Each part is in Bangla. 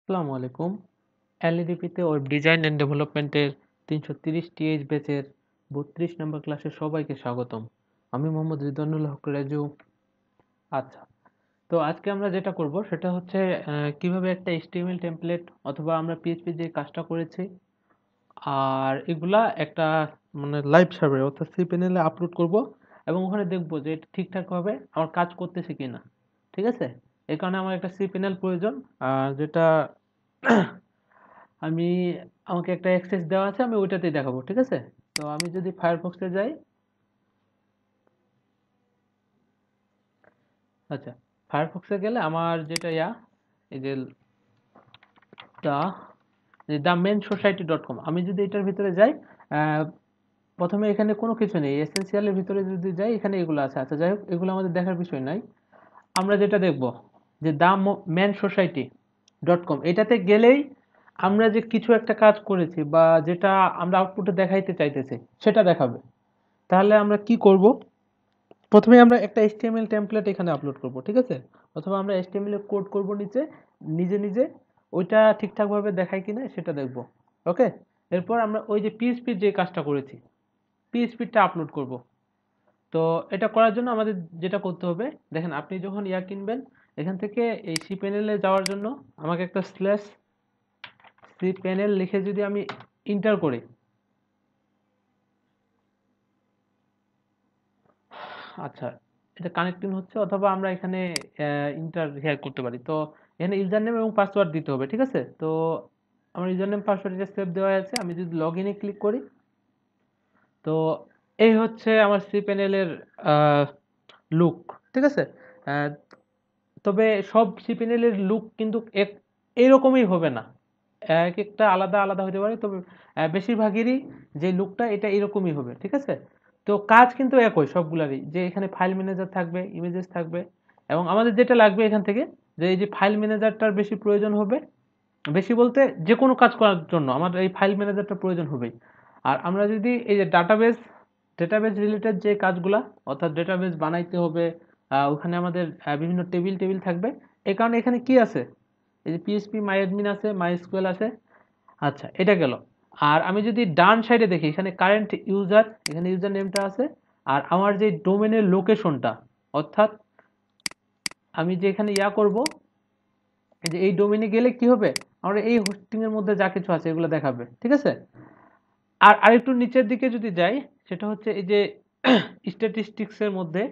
আসসালামু আলাইকুম। এলইডিপিতে ওয়েব ডিজাইন অ্যান্ড ডেভেলপমেন্টের ৩৩০ টিএইচ ব্যাচের ৩২ নম্বর ক্লাসে সবাইকে স্বাগতম। আমি মোহাম্মদ রিদওয়ানুল হক রাজু। আচ্ছা, তো আজকে আমরা যেটা করব সেটা হচ্ছে কিভাবে একটা HTML টেমপ্লেট অথবা আমরা পিএইচপি যে কাজটা করেছি আর এগুলা একটা মানে লাইভ সার্ভারে অর্থাৎ cPanel এ আপলোড করব এবং ওখানে দেখব যে এটা ঠিকঠাকভাবে আমার কাজ করতেছে কিনা। ঠিক আছে? এই কারণে আমার একটা cPanel প্রয়োজন যেটা আমি আমাকে একটা অ্যাক্সেস দেওয়া আছে, আমি ওইটাতেই দেখাবো। ঠিক আছে? তো আমি যদি ফায়ারফক্সে যাই, আচ্ছা, ফায়ারফক্সে গেলে আমার যেটা এই যে দা দা মেন সোসাইটি ডট কম, আমি যদি এটার ভিতরে যাই, আহ, প্রথমে এখানে কোনো কিছু নেই, এসেনশিয়ালের ভিতরে যদি যাই এখানে এগুলো আছে। আচ্ছা, যাই হোক, এগুলো আমাদের দেখার বিষয় নাই। আমরা যেটা দেখব যে দা মেন সোসাইটি ডট কম, এটাতে গেলেই আমরা যে কিছু একটা কাজ করেছি বা যেটা আমরা আউটপুটে দেখাইতে চাইতেছি সেটা দেখাবে। তাহলে আমরা কি করব? প্রথমে আমরা একটা HTML টেমপ্লেট এখানে আপলোড করব। ঠিক আছে? অথবা আমরা HTML এ কোড করব নিচে, নিজে নিজে ওইটা ঠিকঠাকভাবে দেখায় কিনা সেটা দেখব। ওকে? এরপর আমরা ওই যে পিএইচপির যে কাজটা করেছি, পিএইচপিটা আপলোড করব। তো এটা করার জন্য আমাদের যেটা করতে হবে, দেখেন, আপনি যখন কিনবেন, এখান থেকে এই সি প্যানেলে যাওয়ার জন্য আমাকে একটা স্ল্যাশ সি প্যানেল লিখে যদি আমি ইন্টার করি, আচ্ছা, এটা কানেক্টিং হচ্ছে, অথবা আমরা এখানে ইন্টার হেয়ার করতে পারি। তো এখানে ইউজার নেম এবং পাসওয়ার্ড দিতে হবে। ঠিক আছে? তো আমার ইউজার নেম পাসওয়ার্ড এটা সেভ দেওয়া আছে। আমি যদি লগ ইনে ক্লিক করি, তো এই হচ্ছে আমার সি প্যানেলের লুক। ঠিক আছে? আহ, তবে সব সি প্যানেলের লুক কিন্তু এইরকমই হবে না, এক একটা আলাদা আলাদা হতে পারে। তবে বেশিরভাগেরই যে লুকটা এটা এরকমই হবে। ঠিক আছে? তো কাজ কিন্তু একই সবগুলারই, যে এখানে ফাইল ম্যানেজার থাকবে, ইমেজেস থাকবে, এবং আমাদের যেটা লাগবে এখান থেকে, যে এই যে ফাইল ম্যানেজারটার বেশি প্রয়োজন হবে। বেশি বলতে যে কোনো কাজ করার জন্য আমার এই ফাইল ম্যানেজারটা প্রয়োজন হবেই। আর আমরা যদি এই যে ডেটাবেজ রিলেটেড যে কাজগুলা, অর্থাৎ ডেটাবেজ বানাইতে হবে, ওখানে আমাদের বিভিন্ন টেবিল টেবিল থাকবে। এই কারণে এখানে কি আছে, এই যে পিএইচপি মাই অ্যাডমিন আছে, মাই এসকিউএল আছে। আচ্ছা, এটা গেল। আর আমি যদি ডান সাইডে দেখি, এখানে কারেন্ট ইউজার, এখানে ইউজার নেমটা আছে। আর আমার যে ডোমেনের লোকেশনটা, অর্থাৎ আমি যে এখানে করব, এই যে এই ডোমেনে গেলে কি হবে, আমরা এই হোস্টিং এর মধ্যে যা কিছু আছে এগুলো দেখাবে। ঠিক আছে? আর আরেকটু নিচের দিকে যদি যাই, সেটা হচ্ছে এই যে স্ট্যাটিস্টিক্স এর মধ্যে,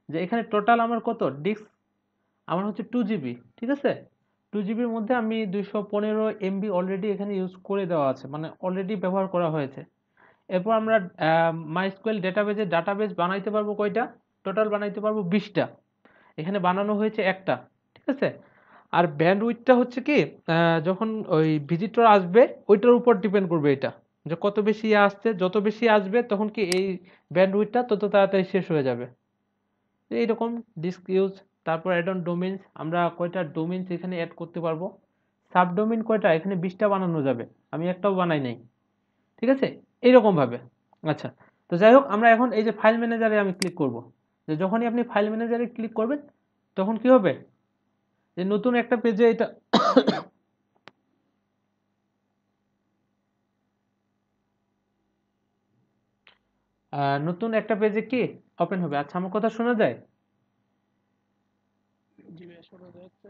যে এখানে টোটাল আমার কত ডিস্ক, আমার হচ্ছে 2 জিবি। ঠিক আছে? 2 জিবির মধ্যে আমি 215 MB অলরেডি এখানে ইউজ করে দেওয়া আছে, মানে অলরেডি ব্যবহার করা হয়েছে। এরপর আমরা মাইস্কুয়েল ডাটাবেজ বানাইতে পারবো কয়টা, টোটাল বানাইতে পারবো 20টা, এখানে বানানো হয়েছে একটা। ঠিক আছে? আর ব্যান্ডউইথটা হচ্ছে কি, যখন ওই ভিজিটর আসবে ওইটার উপর ডিপেন্ড করবে এটা, যে কত বেশি আসছে, যত বেশি আসবে তখন কি এই ব্যান্ডউইথটা তত তাড়াতাড়ি শেষ হয়ে যাবে। এইরকম ডিস্ক ইউজ। তারপর অ্যাড অন ডোমেইনস, আমরা কয়টা ডোমেইনস এখানে অ্যাড করতে পারবো, সাবডোমেইন কয়টা, এখানে 20টা বানানো যাবে, আমি একটাও বানাই নাই। ঠিক আছে? এইরকম ভাবে। আচ্ছা, তো যাই হোক, আমরা এখন এই যে ফাইল ম্যানেজারে আমি ক্লিক করব, যে যখনই আপনি ফাইল ম্যানেজারে ক্লিক করবেন তখন কি হবে, যে নতুন একটা পেজে এটা নতুন একটা পেজে কি ওপেন হবে। আচ্ছা, আমার কথা শোনা যায়? জি ভাইয়া শোনা যাচ্ছে।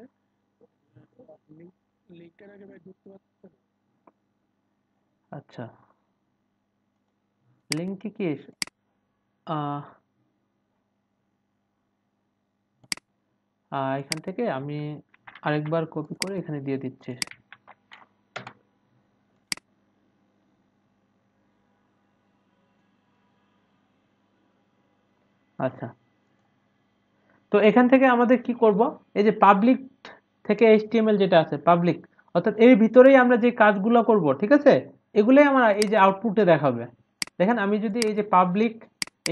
লিঙ্কটার আগে ভাই ঢুকতে পারছেন? আচ্ছা, লিঙ্কে কি আহ, এখান থেকে আমি আরেকবার কপি করে এখানে দিয়ে দিচ্ছি। আচ্ছা, তো এখান থেকে আমাদের কি করব, এই যে পাবলিক থেকে HTML যেটা আছে পাবলিক, অর্থাৎ এর ভিতরেই আমরা যে কাজগুলো করব। ঠিক আছে? এগুলোই আমরা এই যে আউটপুটে দেখাবে। দেখেন, আমি যদি এই যে পাবলিক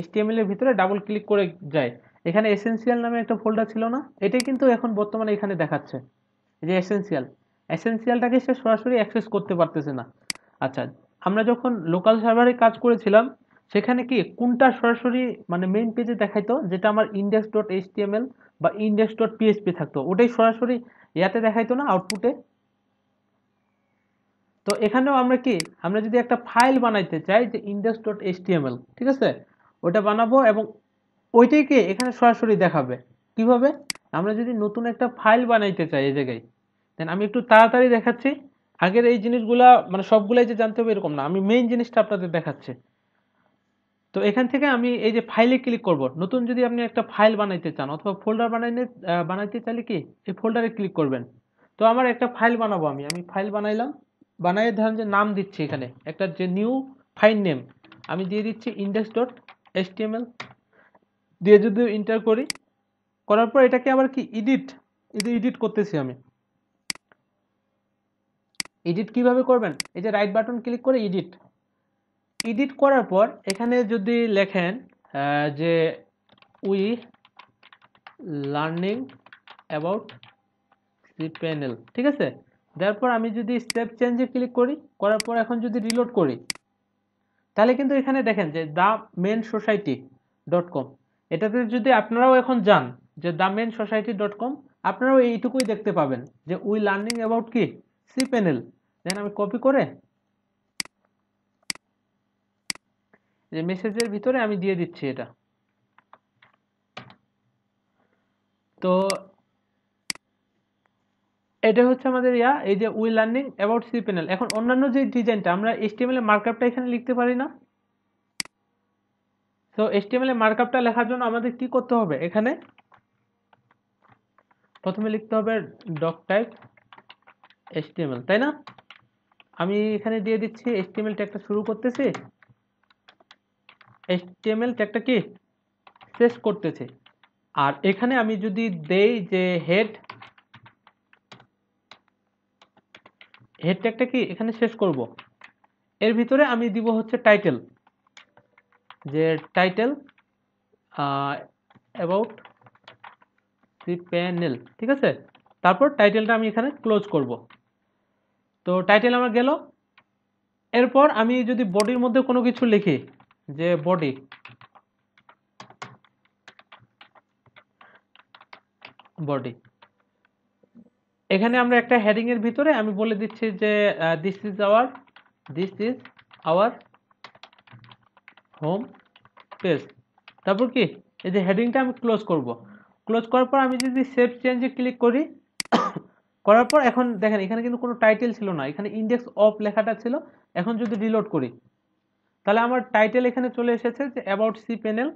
HTML এর ভিতরে ডাবল ক্লিক করে যাই, এখানে এসেনশিয়াল নামে একটা ফোল্ডার ছিল না, এটাই কিন্তু এখন বর্তমানে এখানে দেখাচ্ছে, এই যে এসেনশিয়ালটাকে সে সরাসরি অ্যাক্সেস করতে পারতেছে না। আচ্ছা, আমরা যখন লোকাল সার্ভারে কাজ করেছিলাম, সেখানে কি কোনটা সরাসরি মানে মেইন পেজে দেখাইতো, যেটা আমার index.html বা index.php থাকতো, ওটাই সরাসরি দেখাইতো না আউটপুটে। তো এখানেও আমরা কি, আমরা যদি একটা ফাইল বানাইতে চাই যে index.html, ঠিক আছে, ওটা বানাবো এবং ওইটাই কি এখানে সরাসরি দেখাবে। কিভাবে? আমরা যদি নতুন একটা ফাইল বানাইতে চাই এই জায়গায়, দেন আমি একটু তাড়াতাড়ি দেখাচ্ছি। আগের এই জিনিসগুলা মানে সবগুলাই যে জানতে হবে এরকম না, আমি মেইন জিনিসটা আপনাদের দেখাচ্ছি। তো এখান থেকে আমি এই যে ফাইলে ক্লিক করব। নতুন যদি আপনি একটা ফাইল বানাইতে চান অথবা ফোল্ডার বানাইতে চাইলে কি এই ফোল্ডারে ক্লিক করবেন। তো আমার একটা ফাইল বানাবো, আমি ফাইল বানাইলাম। বানাই ধরেন যে নাম দিচ্ছি, এখানে একটা যে নিউ ফাইল নেম আমি দিয়ে দিচ্ছি index.html দিয়ে যদি এন্টার করি, করার পর এটাকে আবার কি এডিট করতেছি আমি। এডিট কিভাবে করবেন? এই যে রাইট বাটন ক্লিক করে এডিট করার পর এখানে যদি লেখেন যে উই লার্নিং অ্যাবাউট cPanel, ঠিক আছে, তারপর আমি যদি স্টেপ চেঞ্জে ক্লিক করি, করার পর এখন যদি রিলোড করি, তাহলে কিন্তু এখানে দেখেন যে the men society dot com, এটাতে যদি আপনারাও এখন যান যে the men society dot com, আপনারাও এইটুকুই দেখতে পাবেন যে উই লার্নিং অ্যাবাউট কি cPanel। দেন আমি কপি করে যে মেসেজের ভিতরে আমি দিয়ে দিচ্ছি এটা। তো এটা হচ্ছে আমাদের এই যে উই লার্নিং অ্যাবাউট cPanel। এখন অন্যান্য যে ডিজাইনটা আমরা HTML এর মার্কআপটা এখানে লিখতে পারি না। তো HTML এর মার্কআপটা লেখার জন্য আমাদের কি করতে হবে? এখানে প্রথমে লিখতে হবে ডক টাইপ HTML, তাই না? আমি এখানে দিয়ে দিচ্ছি HTML ট্যাগটা শুরু করতেছি, HTML ট্যাগটা কি শেষ করতেছি। আর এখানে আমি যদি দেই যে হেড ট্যাগটা কি এখানে শেষ করব, এর ভিতরে আমি দিব হচ্ছে টাইটেল, যে টাইটেল অ্যাবাউট cPanel, ঠিক আছে। তারপর টাইটেলটা আমি এখানে ক্লোজ করব। তো টাইটেল আমার গেল। এরপর আমি যদি বডির মধ্যে কোনো কিছু লিখি, যে বডি, এখানে আমরা একটা হেডিং এর ভিতরে আমি বলে দিচ্ছি যে this is our home page. তারপর কি এই যে হেডিংটা আমি ক্লোজ করব। ক্লোজ করার পর আমি যদি সেভ চেঞ্জে ক্লিক করি, করার পর এখন দেখেন এখানে কিন্তু কোনো টাইটেল ছিল না, এখানে ইন্ডেক্স অফ লেখাটা ছিল। এখন যদি রিলোড করি, তাহলে আমার টাইটেল এখানে চলে এসেছে যে অ্যাবাউট cPanel,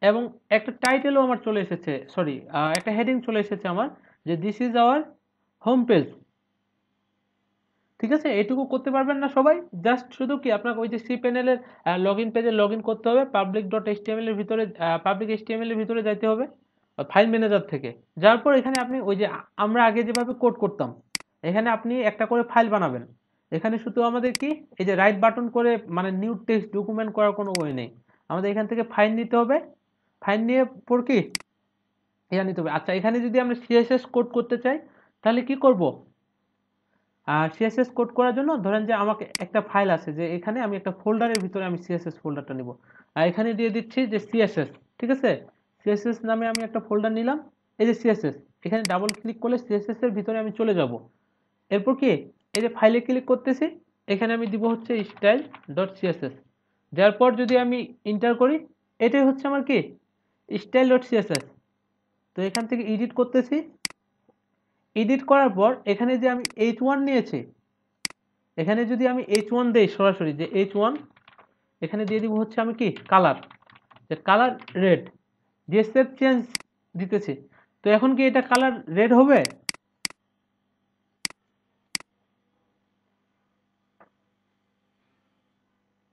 এবং একটা টাইটেলও আমার চলে এসেছে, সরি একটা হেডিং চলে এসেছে আমার, যে this is our home page. ঠিক আছে, এটুকু করতে পারবেন না সবাই? জাস্ট শুধু কি আপনাকে ওই যে cPanel এর লগইন পেজে লগ ইন করতে হবে, public.html এর ভিতরে পাবলিক HTML এর ভিতরে যাইতে হবে ফাইল ম্যানেজার থেকে। যাওয়ার পর এখানে আপনি ওই যে আমরা আগে যেভাবে কোড করতাম, এখানে আপনি একটা করে ফাইল বানাবেন। এখানে শুধু আমাদের কি এই যে রাইট বাটন করে মানে নিউ টেক্সট ডকুমেন্ট করার কোনো ওয়ে নেই। আমাদের এখান থেকে ফাইল নিতে হবে, ফাইল নিয়ে পর কি নিতে হবে। আচ্ছা, এখানে যদি আমরা CSS কোড করতে চাই তাহলে কি করব? আর CSS কোড করার জন্য ধরেন যে আমাকে একটা ফাইল আছে, যে এখানে আমি একটা ফোল্ডারের ভিতরে আমি CSS ফোল্ডারটা নিব। আর এখানে দিয়ে দিচ্ছি যে CSS, ঠিক আছে, CSS নামে আমি একটা ফোল্ডার নিলাম। এই যে CSS, এখানে ডাবল ক্লিক করলে CSS এর ভিতরে আমি চলে যাব। এরপর কি এই যে ফাইলে ক্লিক করতেছি, এখানে আমি দিব হচ্ছে style.css। দেওয়ার পর যদি আমি এন্টার করি, এটাই হচ্ছে আমার কি style.css। তো এখান থেকে এডিট করতেছি, এডিট করার পর এখানে যে আমি h1 নিয়েছি, এখানে যদি আমি h1 দেই সরাসরি, যে h1 এখানে দিয়ে দিব হচ্ছে আমি কি কালার, যে কালার রেড দিয়ে সেভ চেঞ্জ দিতেছি। তো এখন কি এটা কালার রেড হবে?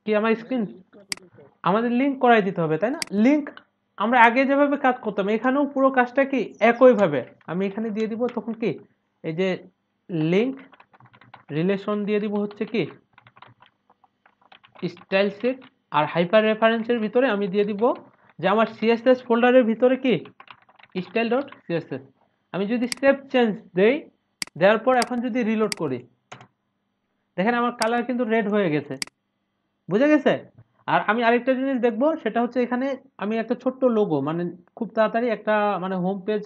কি আমার স্ক্রিন, আমাদের লিঙ্ক করাই দিতে হবে, তাই না? লিঙ্ক আমরা আগে যেভাবে কাজ করতাম এখানেও পুরো কাজটা কি একইভাবে আমি এখানে দিয়ে দিব। তখন কি এই যে লিঙ্ক রিলেশন দিয়ে দিব হচ্ছে কি স্টাইল সেট, আর হাইপার রেফারেন্সের ভিতরে আমি দিয়ে দিব যে আমার CSS ফোল্ডারের ভিতরে কি style.css। আমি যদি সেভ চেঞ্জ দেই, দেওয়ার পর এখন যদি রিলোড করি, দেখেন আমার কালার কিন্তু রেড হয়ে গেছে। বুঝে গেছে? আর আমি আরেকটা জিনিস দেখবো, সেটা হচ্ছে এখানে আমি একটা ছোট্ট লোগো মানে খুব তাড়াতাড়ি একটা মানে হোম পেজ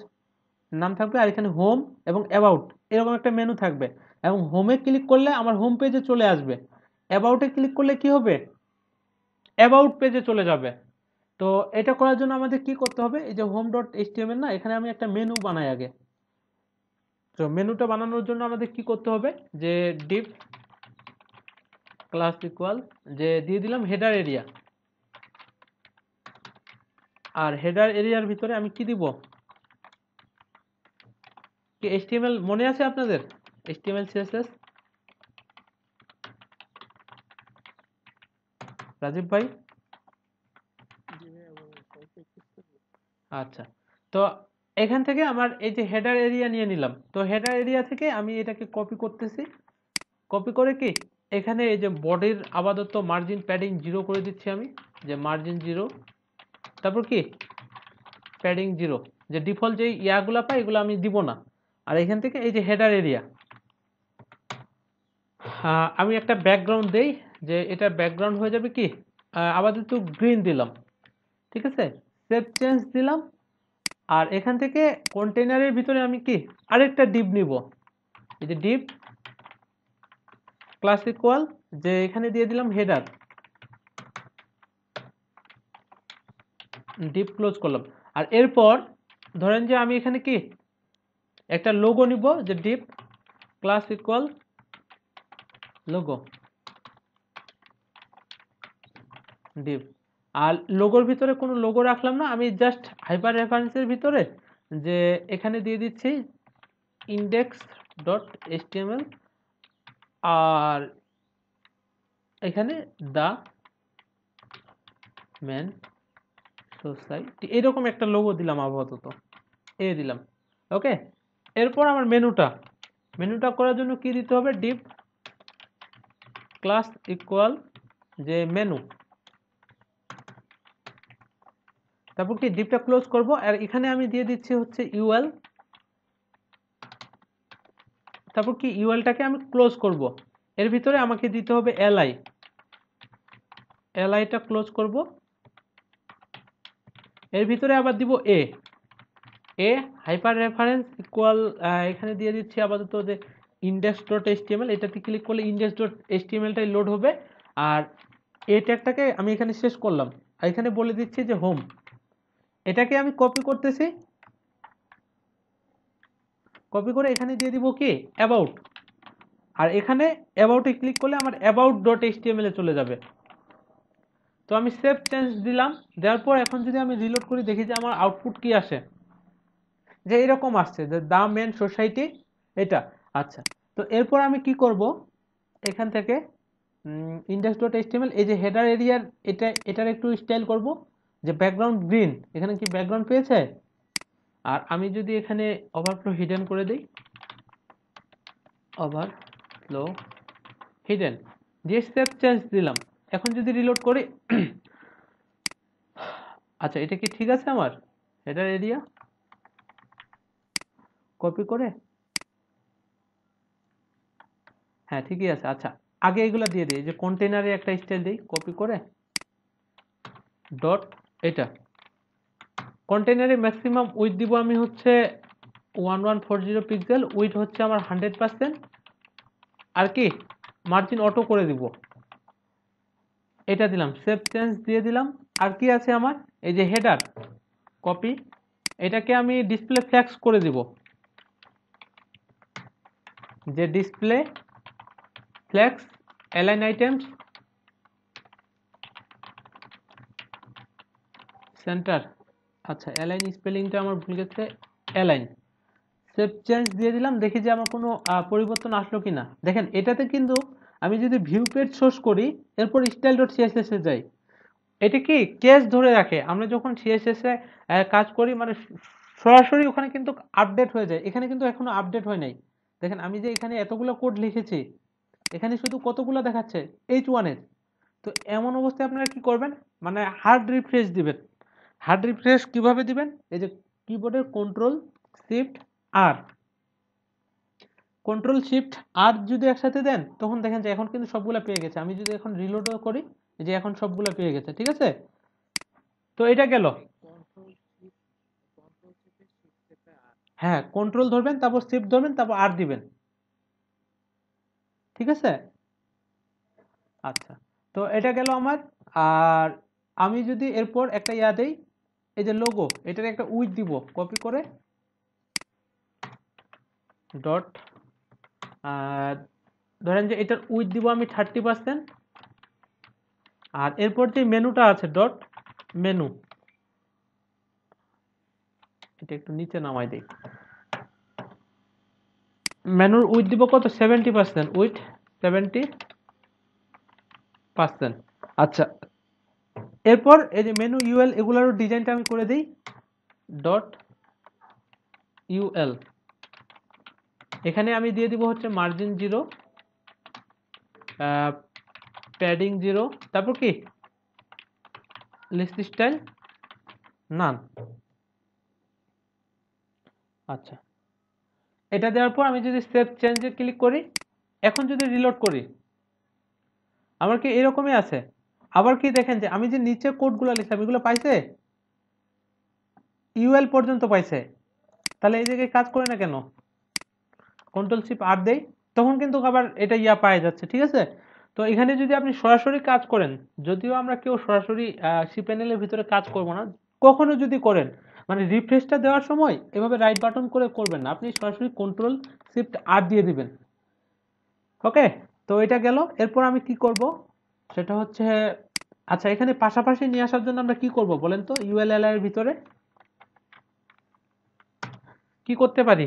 নাম থাকবে, আর এখানে হোম এবং অ্যাবাউট এরকম একটা মেনু থাকবে। এবং হোমে ক্লিক করলে আমার হোম পেজে চলে আসবে। অ্যাবাউটে ক্লিক করলে কি হবে, অ্যাবাউট পেজে চলে যাবে। তো এটা করার জন্য আমাদের কি করতে হবে, এই যে হোম ডট এইচটিএমএল না, এখানে আমি একটা মেনু বানাই আগে। তো মেনুটা বানানোর জন্য আমাদের কি করতে হবে, যে ডিভ ক্লাস ইকুয়াল, যে দিয়ে দিলাম হেডার এরিয়া, আর হেডার এরিয়ার ভিতরে আমি কি দিব, কি এইচটিএমএল মনে আছে আপনাদের, এইচটিএমএল সিএসএস, রাজীব ভাই? জি ভাইয়া বলেন, সবাই প্র্যাকটিস করবো। আচ্ছা, তো এখান থেকে আমার এই যে হেডার এরিয়া নিয়ে নিলাম, তো হেডার এরিয়া থেকে আমি এটাকে কপি করতেছি। কপি করে কি এখানে এই যে বডির আপাতত মার্জিন প্যাডিং 0 করে দিচ্ছি আমি, যে মার্জিন 0, তারপর কি প্যাডিং 0, যে ডিফল্ট যে ইয়াগুলা পাই এগুলো আমি দিব না। আর এখান থেকে এই যে হেডার এরিয়া, আমি একটা ব্যাকগ্রাউন্ড দেই, যে এটা ব্যাকগ্রাউন্ড হয়ে যাবে কি আপাতত গ্রিন দিলাম, ঠিক আছে, সেভ চেঞ্জ দিলাম। আর এখান থেকে কন্টেইনারের ভিতরে আমি কি আরেকটা ডিপ নিব, এই যে ডিপ ক্লাস ইকুয়াল, যে এখানে দিয়ে দিলাম হেডার, ডিপ ক্লোজ করলাম। আর এরপর ধরেন যে আমি এখানে কি একটা লোগো নিব, যে div class equal logo, div. আর লোগোর ভিতরে কোনো লোগো রাখলাম না, আমি জাস্ট হাইপার রেফারেন্সের ভিতরে যে এখানে দিয়ে দিচ্ছি ইন্ডেক্স ডট এইচটিএমএল, আর এখানে দা মেন সোসাইটি, এরকম একটা লোগো দিলাম আপাতত, এ দিলাম। ওকে, এরপর আমার মেনুটা করার জন্য কি দিতে হবে, ডিপ ক্লাস ইকুয়াল, যে মেনু, তারপর কি ডিপটা ক্লোজ করব। আর এখানে আমি দিয়ে দিচ্ছি হচ্ছে ইউএল, তারপর কি ইউএলটাকে আমি ক্লোজ করব। এর ভিতরে আমাকে দিতে হবে এলআই, এলআইটা ক্লোজ করব। এর ভিতরে আবার দিব এ, এ হাইপার রেফারেন্স ইকুয়াল, এখানে দিয়ে দিচ্ছি আপাতত যে ইন্ডেক্স ডট এইচটিএমএল, এটাতে ক্লিক করলে ইন্ডেক্স ডট এইচটিএমএলটাই লোড হবে। আর এই ট্যাগটাকে আমি এখানে শেষ করলাম, আর এখানে বলে দিচ্ছি যে হোম। এটাকে আমি কপি করতেছি, কপি করে এখানে দিয়ে দিব কি অ্যাবাউট, আর এখানে অ্যাবাউটে ক্লিক করলে আমার অ্যাবাউট ডট এইচটিএমএল এ চলে যাবে। তো আমি সেভ চেঞ্জ দিলাম, দেওয়ার পর এখন যদি আমি রিলোড করি দেখি যে আমার আউটপুট কি আসে, যে এরকম আসছে যে দা মেন সোসাইটি, এটা। আচ্ছা, তো এরপর আমি কি করব, এখান থেকে ইন্ডেক্স ডট এইচটিএমএল, এই যে হেডার এরিয়ার এটার একটু স্টাইল করব, যে ব্যাকগ্রাউন্ড গ্রিন, এখানে কি ব্যাকগ্রাউন্ড পেয়েছে। আর আমি যদি এখানে ওভারফ্লো হিডেন করে দিই, ওভারফ্লো হিডেন দিয়ে সেভ চেঞ্জ দিলাম। এখন যদি রিলোড করি আচ্ছা, এটা কি ঠিক আছে আমার হেডার এরিয়া, কপি করে, হ্যাঁ ঠিকই আছে। আচ্ছা, আগে এগুলো দিয়ে দিই, যে কন্টেনারে একটা স্টাইল দিই, কপি করে ডট, এটা কন্টেনারে ম্যাক্সিমাম উইথ দিব আমি হচ্ছে 1140 পিক্সেল, উইথ হচ্ছে আমার 100%, আর কি মার্জিন অটো করে দিব, এটা দিলাম, সেভ চেঞ্জ দিয়ে দিলাম। আর কি আছে আমার, এই যে হেডার কপি, এটাকে আমি ডিসপ্লে ফ্ল্যাক্স করে দিব, যে display flax align items centre. আচ্ছা, অ্যালাইন স্পেলিংটা আমার ভুল গেছে, অ্যালাইন। সেভ চেঞ্জ দিয়ে দিলাম, দেখি যে আমার কোনো পরিবর্তন আসলো কিনা। দেখেন এটাতে কিন্তু আমি যদি ভিউ পেজ সোর্স করি, এরপর স্টাইল ডট সিএসএস এ যাই, এটা কি কেস ধরে রাখে, আমরা যখন সিএসএস এ কাজ করি মানে সরাসরি ওখানে কিন্তু আপডেট হয়ে যায়, এখানে কিন্তু এখনো আপডেট হয় নাই। দেখেন আমি যে এখানে এতগুলো কোড লিখেছি, এখানে শুধু কতগুলো দেখাচ্ছে, H1 এর। তো এমন অবস্থায় আপনারা কি করবেন, মানে হার্ড রিফ্রেশ দিবেন। হার্ড রিফ্রেশ কিভাবে দিবেন, এই যে কিবোর্ডের কন্ট্রোল শিফট আর, কন্ট্রোল শিফট আর যদি একসাথে দেন, তখন দেখেন যে এখন কিন্তু সবগুলা পেয়ে গেছে। আমি যদি এখন রিলোডও করি, এই যে এখন সবগুলা পেয়ে গেছে, ঠিক আছে। তো এটা গেল। ভাই কন্ট্রোল চেপে শিফট চেপে আর। হ্যাঁ, কন্ট্রোল ধরবেন, তারপর শিফট ধরবেন, তারপর আর দিবেন। ঠিক আছে। আচ্ছা, তো এটা গেল আমার। আর আমি যদি এরপর একটা ইয়া দেই, এই যে লোগো, এটার একটা উইথ দিব কপি করে ডট, ধরেন যে এটার উইথ দিব আমি 30%। আর এরপর যে মেনুটা আছে ডট মেনু, এটা একটু নিচে নামাই দেই। মেনুর উইথ দিব কত, 70%, উইথ 70%। আচ্ছা, এরপর এই যে মেনু ইউএল এগুলোরও ডিজাইনটা আমি করে দিই ডট ইউএল। এখানে আমি দিয়ে দিব হচ্ছে মার্জিন 0, প্যাডিং 0, তারপর কি লিস্ট স্টাইল নান। আচ্ছা, এটা দেওয়ার পর আমি যদি সেভ চেঞ্জে ক্লিক করি, এখন যদি রিলোড করি, আমার কি এরকমই আছে। আবার কি দেখেন যে আমি যে নিচে কোডগুলো লিখলাম এগুলো পাইছে, ইউএল পর্যন্ত পাইছে। তাহলে এই জায়গায় কাজ করে না কেন? কন্ট্রোল শিফট আর দেই, তখন কিন্তু আবার এটা ইয়া পাওয়া যাচ্ছে, ঠিক আছে। তো এখানে যদি আপনি সরাসরি কাজ করেন, যদিও আমরা কেউ সরাসরি সি প্যানেলের ভিতরে কাজ করব না, কখনো যদি করেন মানে রিফ্রেশটা দেওয়ার সময় এভাবে রাইট বাটন করে করবেন না, আপনি সরাসরি কন্ট্রোল শিফট আর দিয়ে দিবেন। ওকে, তো এটা গেল। এরপর আমি কি করব সেটা হচ্ছে, আচ্ছা এখানে পাশাপাশি নিয়ে আসার জন্য আমরা কি করব বলেন তো, ইউএলএল এর ভিতরে কি করতে পারি?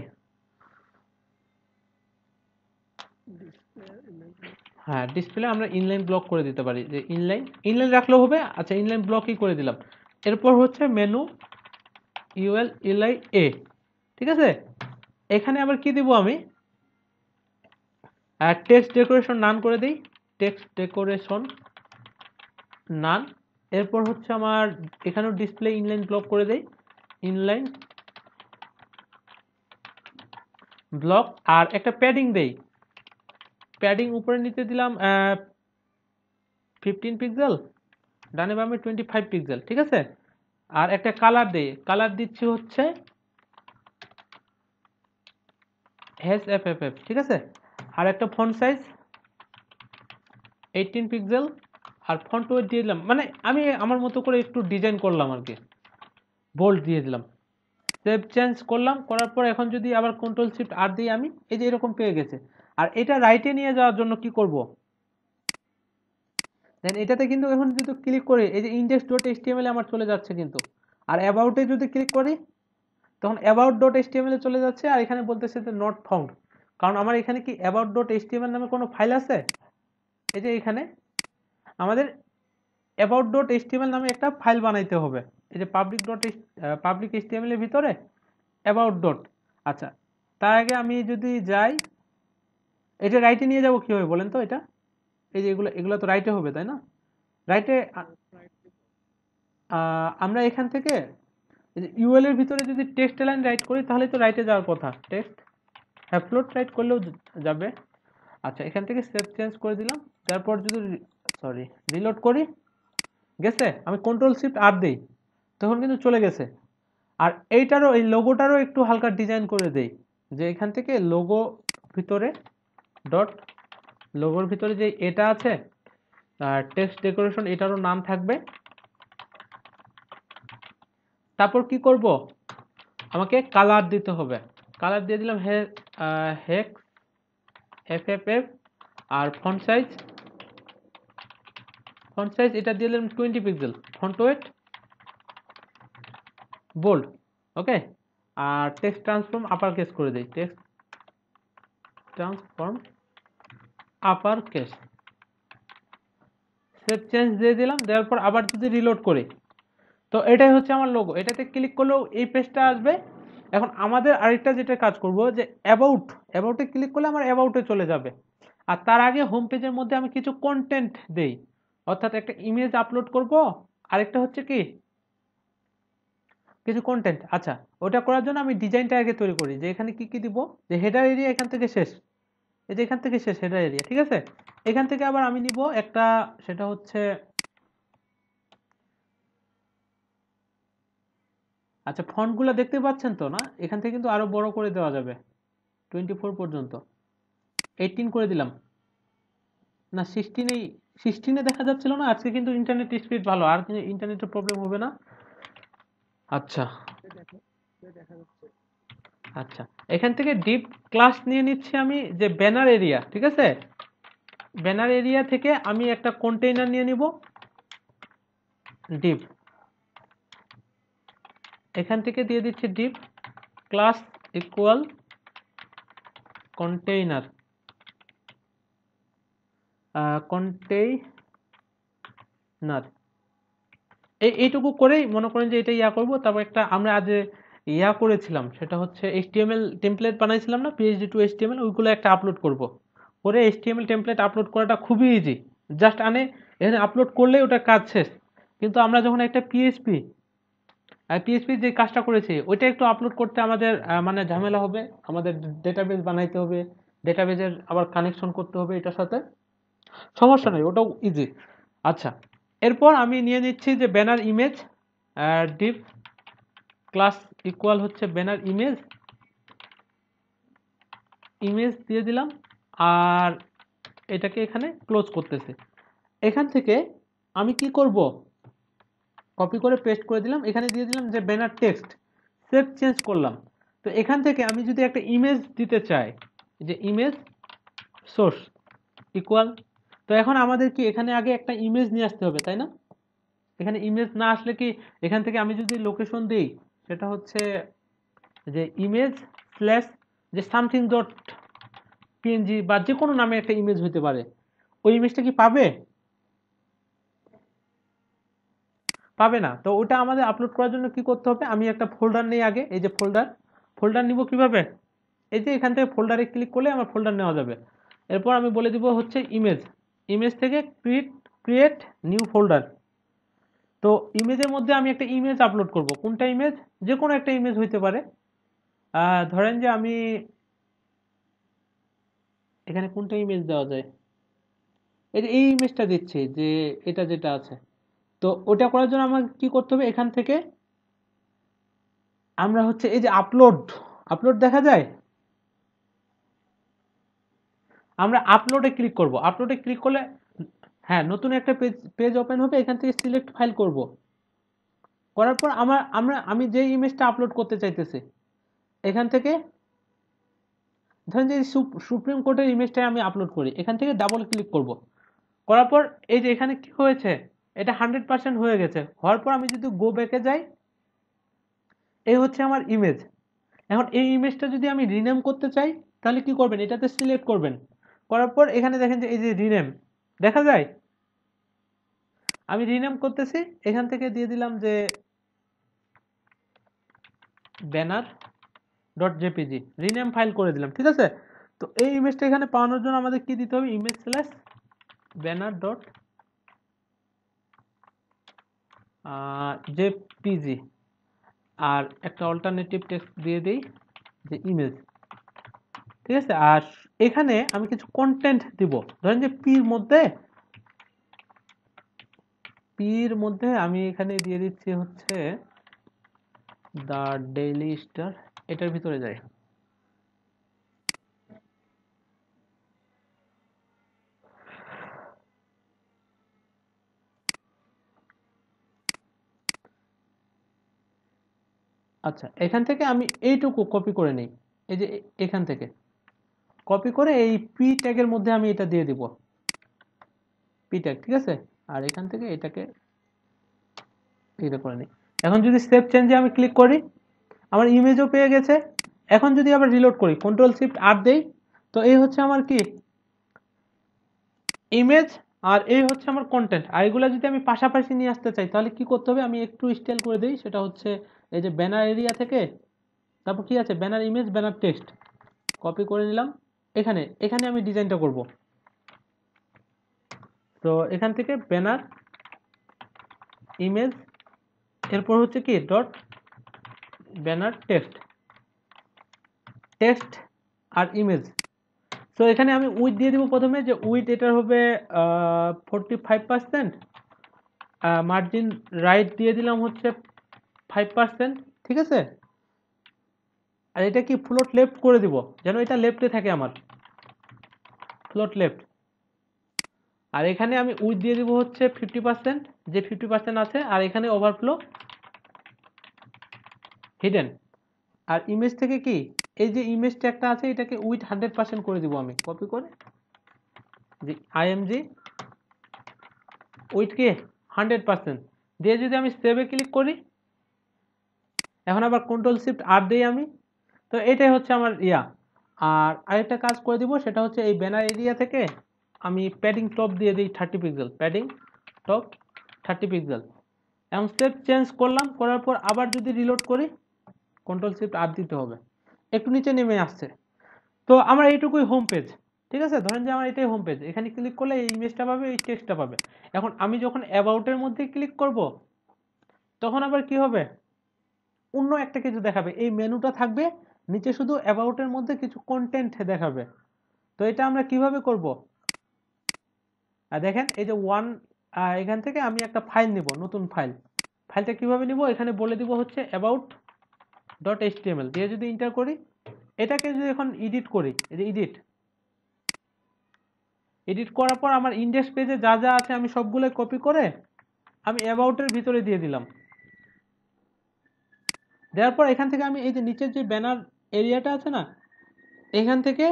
Display inline block. হ্যাঁ, ডিসপ্লে আমরা ইনলাইন ব্লক করে দিতে পারি, যে ইনলাইন রাখলেও হবে। আচ্ছা, ইনলাইন ব্লকই করে দিলাম। এরপর হচ্ছে মেনু ইউএল এলআই এ, ঠিক আছে। এখানে আবার কি দিব আমি, টেক্সট ডেকোরেশন নান করে দিই, টেক্সট ডেকোরেশন নান। এরপর হচ্ছে আমার এখানেও ডিসপ্লে ইনলাইন ব্লক করে দেই, ইনলাইন ব্লক। আর একটা প্যাডিং দেই, প্যাডিং উপরে নিচে দিলাম 15 পিক্সেল, ডানে বামে 25 পিক্সেল, ঠিক আছে। আর একটা কালার দেই, কালার দিচ্ছি হচ্ছে HFFF, ঠিক আছে। আর একটা ফন্ট সাইজ 18 পিক্সেল, আর ফন্ট ওয়েট দিয়ে দিলাম, মানে আমি আমার মতো করে একটু ডিজাইন করলাম আর কি, বোল্ড দিয়ে দিলাম। সেভ চেঞ্জ করলাম, করার পর এখন যদি আবার কন্ট্রোল শিফট আর দিই আমি, এই যে এরকম পেয়ে গেছে। আর এটা রাইটে নিয়ে যাওয়ার জন্য কি করব, দেন এটাতে কিন্তু এখন যদি ক্লিক করি, এই যে ইন্ডেক্স ডট এইচটিএমএল আমার চলে যাচ্ছে কিন্তু। আর অ্যাবাউটে যদি ক্লিক করি, তখন অ্যাবাউট ডট এইচটিএমএল এ চলে যাচ্ছে, আর এখানে বলতেছে যে নট ফাউন্ড। কারণ আমার এখানে কি অ্যাবাউট ডট এইচটিএমএল নামে কোনো ফাইল আছে? এই যে এখানে আমাদের অ্যাবাউট ডট এইচটিএমএল নামে একটা ফাইল বানাইতে হবে, এই যে পাবলিক এইচটিএমএল এর ভিতরে অ্যাবাউট ডট। আচ্ছা, তার আগে আমি যদি যাই, এটা রাইটে নিয়ে যাব কিভাবে বলেন তো? এটা এই যে এগুলো এগুলো তো রাইটে হবে, তাই না? রাইটে আমরা এখান থেকে ইউএল এর ভিতরে যদি টেক্সট লাইন রাইট করি, তাহলে তো রাইটে যাওয়ার কথা, টেক্সট হ্যাফ্লোট রাইট করলেও যাবে। আচ্ছা, এখান থেকে সেভ চেঞ্জ করে দিলাম। তারপর যদি রিলোড করি, গেছে। আমি কন্ট্রোল শিফট আর দেই, তখন কিন্তু চলে গেছে। আর এইটারও, এই লোগোটারও একটু হালকা ডিজাইন করে দেই, যে এখান থেকে লোগো ভিতরে ডট, লোগোর ভিতরে যে এটা আছে টেক্সট ডেকোরেশন, এটারও নাম থাকবে। তারপর কি করব, আমাকে কালার দিতে হবে, কালার দিয়ে দিলাম হেক্স এফএফএফ। আর ফন্ট সাইজ এটা দিয়ে দিলাম 20 পিক্সেল, ফন্ট ওয়েট বোল্ড। ওকে, আর টেক্সট ট্রান্সফর্ম আপার কেস করে দেই, text transform upper case. Save change দিয়ে দিলাম, দেওয়ার পর আবার যদি রিলোড করি, তো এটাই হচ্ছে আমার লোগো। এটাতে ক্লিক করলেও এই পেজটা আসবে। এখন আমাদের আরেকটা যেটা কাজ করব, যে অ্যাবাউটে ক্লিক করলে আমার অ্যাবাউটে চলে যাবে। আর তার আগে হোম পেজের মধ্যে আমি কিছু কন্টেন্ট দেই, অর্থাৎ একটা ইমেজ আপলোড করব, আরেকটা হচ্ছে কি কিছু কন্টেন্ট। আচ্ছা, ওটা করার জন্য আমি ডিজাইনটা আগে তৈরি করি, যে এখানে কি কি দিব, যে হেডার এরিয়া এখান থেকে শেষ, এই যে এখান থেকে শেষ হেডার এরিয়া, ঠিক আছে। এখান থেকে আবার আমি নিব একটা, সেটা হচ্ছে, আচ্ছা ফন্টগুলো দেখতে পাচ্ছেন তো না, এখান থেকে কিন্তু আরো বড় করে দেওয়া যাবে, 24 পর্যন্ত, 18 করে দিলাম। না 16 দেখা যাচ্ছিল না। আজকে কিন্তু ইন্টারনেট স্পিড ভালো, আর কিন্তু ইন্টারনেটের প্রবলেম হবে না। আচ্ছা দেখো, দেখা যাচ্ছে। আচ্ছা, এখান থেকে ডিপ ক্লাস নিয়ে নিচ্ছি আমি যে ব্যানার এরিয়া, ঠিক আছে। ব্যানার এরিয়া থেকে আমি একটা কন্টেইনার নিয়ে নিব ডিপ, এখান থেকে দিয়ে দিচ্ছি deep class equal container, container এইটুকু করেই মনে করেন যে এটা ইয়া করব। তারপর একটা আমরা আজ ইয়া করেছিলাম, সেটা হচ্ছে এইচটিএমএল টেমপ্লেট বানাইছিলাম না, পিএইচডি টু এইচটিএমএল, ওইগুলো একটা আপলোড করব। করে এইচটিএমএল টেমপ্লেট আপলোড করাটা খুবই ইজি, জাস্ট এখানে আপলোড করলেই ওটা কাজ শেষ। কিন্তু আমরা যখন একটা পিএইচপি যে কাজটা করেছি ওইটা একটু আপলোড করতে আমাদের মানে ঝামেলা হবে, আমাদের ডেটাবেস বানাইতে হবে, ডেটাবেজের আবার কানেকশন করতে হবে এটার সাথে। সমস্যা নেই, ওটাও ইজি। আচ্ছা, এরপর আমি নিয়ে নিচ্ছি যে banner image, deep class equal হচ্ছে ব্যানার ইমেজ, ইমেজ দিয়ে দিলাম। আর এটাকে এখানে ক্লোজ করতেছে। এখান থেকে আমি কি করব, কপি করে পেস্ট করে দিলাম, এখানে দিয়ে দিলাম যে ব্যানার টেক্সট, সেভ চেঞ্জ করলাম। তো এখান থেকে আমি যদি একটা ইমেজ দিতে চাই, যে ইমেজ সোর্স ইকুয়াল, তো এখন আমাদের কি এখানে আগে একটা ইমেজ নিয়ে আসতে হবে, তাই না? এখানে ইমেজ না আসলে কি, এখান থেকে আমি যদি লোকেশন দিই, সেটা হচ্ছে যে ইমেজ স্ল্যাশ যে সামথিং ডট পিএনজি বা যে কোনো নামে একটা ইমেজ হতে পারে, ওই ইমেজটা কি পাবে? পাবে না। তো ওটা আমাদের আপলোড করার জন্য কি করতে হবে, আমি একটা ফোল্ডার নেই আগে, এই যে ফোল্ডার নিব কিভাবে, এই যে এখান থেকে ফোল্ডারে ক্লিক করলে আমার ফোল্ডার নেওয়া যাবে। এরপর আমি বলে দিব হচ্ছে ইমেজ, ইমেজ থেকে ক্রিয়েট নিউ ফোল্ডার। তো ইমেজের মধ্যে আমি একটা ইমেজ আপলোড করব, কোনটা ইমেজ, যে কোনো একটা ইমেজ হইতে পারে। ধরেন যে আমি এখানে কোনটা ইমেজ দেওয়া যায়, এই ইমেজটা দিচ্ছি, যে এটা যেটা আছে। তো ওটা করার জন্য আমাকে কি করতে হবে, এখান থেকে আমরা হচ্ছে এই যে আপলোড দেখা যায়, আমরা আপলোডে ক্লিক করব। আপলোডে ক্লিক করলে হ্যাঁ নতুন একটা পেজ ওপেন হবে, এখান থেকে সিলেক্ট ফাইল করব। করার পর আমি যে ইমেজটা আপলোড করতে চাইতেছি, এখান থেকে ধরেন যে সুপ্রিম কোর্টের ইমেজটা আমি আপলোড করি, এখান থেকে ডাবল ক্লিক করব। করার পর এই যে এখানে কি হয়েছে, এটা 100% হয়ে গেছে। হওয়ার পর আমি যদি গো ব্যাকে যাই, এই হচ্ছে আমার ইমেজ। এখন এই ইমেজটা যদি আমি রিনেম করতে চাই, তাহলে কি করবেন, এটাতে সিলেক্ট করবেন। করার পর এখানে দেখেন যে এই যে রিনেম দেখা যায়, আমি রিনেম করতেছি, এখান থেকে দিয়ে দিলাম যে banner dot JPG, rename file করে দিলাম, ঠিক আছে। তো এই ইমেজটা এখানে পাওয়ানোর জন্য আমাদের কি দিতে হবে, image slash banner dot JPG, আর একটা অল্টারনেটিভ টেক্সট দিয়ে দিই যে ইমেজ, ঠিক আছে। আর এখানে আমি কিছু কন্টেন্ট দিব, ধরেন যে পির মধ্যে আমি এখানে দিয়ে দিচ্ছি হচ্ছে দ্য ডেইলি স্টার, এটার ভিতরে যাই। আচ্ছা, এখান থেকে আমি এইটুকু কপি করে নিই, এই যে এখান থেকে কপি করে এই পি ট্যাগের মধ্যে আমি এটা দিয়ে দিব, পি ট্যাগ, ঠিক আছে। আর এখান থেকে এটাকে এটা করে নিই। এখন যদি সেভ চেঞ্জে আমি ক্লিক করি, আমার ইমেজও পেয়ে গেছে। এখন যদি আবার রিলোড করি, কন্ট্রোল শিফট আর দেই, তো এই হচ্ছে আমার কি ইমেজ, আর এই হচ্ছে আমার কন্টেন্ট। আর এগুলো যদি আমি পাশাপাশি নিয়ে আসতে চাই, তাহলে কি করতে হবে, আমি একটু স্টাইল করে দিই, সেটা হচ্ছে এই যে ব্যানার এরিয়া থেকে, তারপর কি আছে banner image banner text, copy করে নিলাম। এখানে এখানে আমি ডিজাইনটা করব। তো এখান থেকে ব্যানার ইমেজ, এরপর হচ্ছে কি ডট ব্যানার টেক্সট আর ইমেজ। তো এখানে আমি উইথ দিয়ে দিব প্রথমে, যে উইথ এটার হবে 45%, মার্জিন রাইট দিয়ে দিলাম হচ্ছে 5%, ঠিক আছে। আর এটা কি ফ্লোট লেফট করে দিব, যেন এটা লেফটে থাকে আমার, ফ্লোট লেফট। আর এখানে আমি উইথ দিয়ে দিব হচ্ছে 50%, যে 50% আছে, আর এখানে ওভারফ্লো হিডেন। আর ইমেজ থেকে কি এই যে ইমেজ ট্যাগটা আছে এটাকে উইথ 100% করে দিব আমি কপি করে, যে আইএমজি উইথ কি 100% দিয়ে যদি আমি সেভে ক্লিক করি, এখন আবার কন্ট্রোল শিফট আর দিই আমি। তো এটাই হচ্ছে আমার ইয়া। আর আরেকটা কাজ করে দিব, সেটা হচ্ছে এই ব্যানার এরিয়া থেকে আমি প্যাডিং টপ দিয়ে দিই 30 পিক্সেল, প্যাডিং টপ 30 পিক্সেল। এখন স্টেপ চেঞ্জ করলাম, করার পর আবার যদি রিলোড করি কন্ট্রোল শিফট আর দিতে হবে, একটু নিচে নেমে আসছে। তো আমার এইটুকুই হোম পেজ, ঠিক আছে। ধরেন যে আমার এটাই হোম পেজ, এখানে ক্লিক করলে এই ইমেজটা পাবে, এই টেক্সটটা পাবে। এখন আমি যখন অ্যাবাউটের মধ্যে ক্লিক করব তখন আবার কি হবে, অন্য একটা কিছু দেখাবে, এই মেনুটা থাকবে, নিচে শুধু অ্যাবাউটের মধ্যে কিছু কন্টেন্ট দেখাবে। তো এটা আমরা কিভাবে করব, আর দেখেন এই যে এখান থেকে আমি একটা ফাইল নিব, নতুন ফাইলটা কিভাবে নিব, এখানে বলে দিব হচ্ছে about.html দিয়ে যদি এন্টার করি, এটাকে যদি এখন এডিট করি, এই যে এডিট করার পর আমার ইন্ডেক্স পেজে যা যা আছে আমি সবগুলো কপি করে আমি অ্যাবাউটের ভিতরে দিয়ে দিলাম। দেওয়ার পর এখান থেকে আমি এই যে নিচের যে ব্যানার এরিয়াটা আছে না, এখান থেকে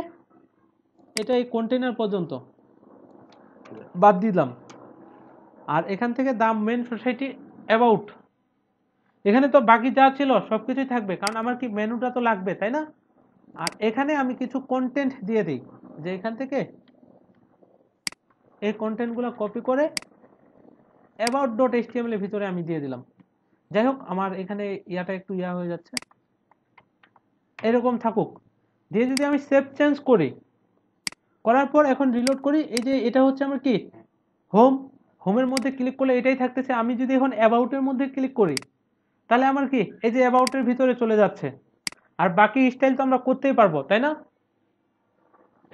এটা এই কন্টেনার পর্যন্ত বাদ দিলাম। আর এখান থেকে দাম মেন সোসাইটি অ্যাবাউট, এখানে তো বাকি যা ছিল সবকিছুই থাকবে, কারণ আমার কি মেনুটা তো লাগবে, তাই না। আর এখানে আমি কিছু কন্টেন্ট দিয়ে দিই, যে এখান থেকে এই কন্টেন্টগুলো কপি করে about.html এর ভিতরে আমি দিয়ে দিলাম। যাই হোক, আমার এখানে ইয়াটা একটু ইয়া হয়ে যাচ্ছে, এরকম থাকুক। দিয়ে যদি আমি সেভ চেঞ্জ করি, করার পর এখন রিলোড করি, এই যে এটা হচ্ছে আমার কি হোমের মধ্যে ক্লিক করলে এটাই থাকতেছে। আমি যদি এখন অ্যাবাউটের মধ্যে ক্লিক করি তাহলে আমার কি এই যে অ্যাবাউটের ভিতরে চলে যাচ্ছে। আর বাকি স্টাইল তো আমরা করতেই পারবো, তাই না,